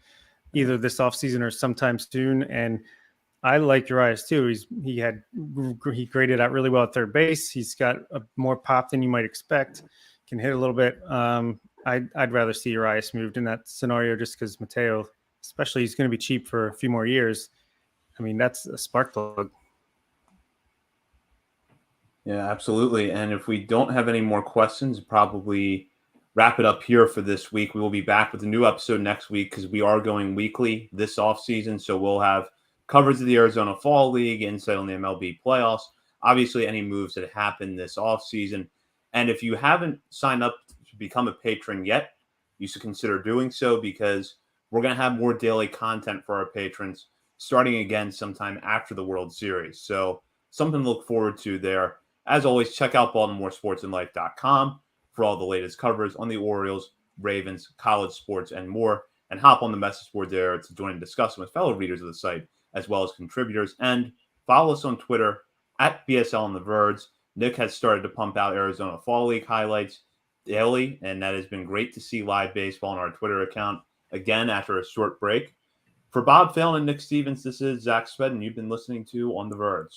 either this offseason or sometime soon. And I like Urias too. He graded out really well at third base. He's got a more pop than you might expect. Can hit a little bit. I'd rather see Urias moved in that scenario just because Mateo, especially, he's going to be cheap for a few more years. I mean, that's a spark plug. Yeah, absolutely. And if we don't have any more questions, probably wrap it up here for this week. We will be back with a new episode next week because we are going weekly this offseason. So we'll have coverage of the Arizona Fall League, insight on the MLB playoffs, obviously any moves that happen this offseason. And if you haven't signed up to become a patron yet, you should consider doing so because we're going to have more daily content for our patrons starting again sometime after the World Series. So something to look forward to there. As always, check out BaltimoreSportsAndLife.com for all the latest covers on the Orioles, Ravens, college sports, and more. And hop on the message board there to join and discuss with fellow readers of the site, as well as contributors. And follow us on Twitter at BSL on the Verge. Nick has started to pump out Arizona Fall League highlights daily, and that has been great to see live baseball on our Twitter account again after a short break. For Bob Phelan and Nick Stevens, this is Zach Spedden. You've been listening to On the Verge.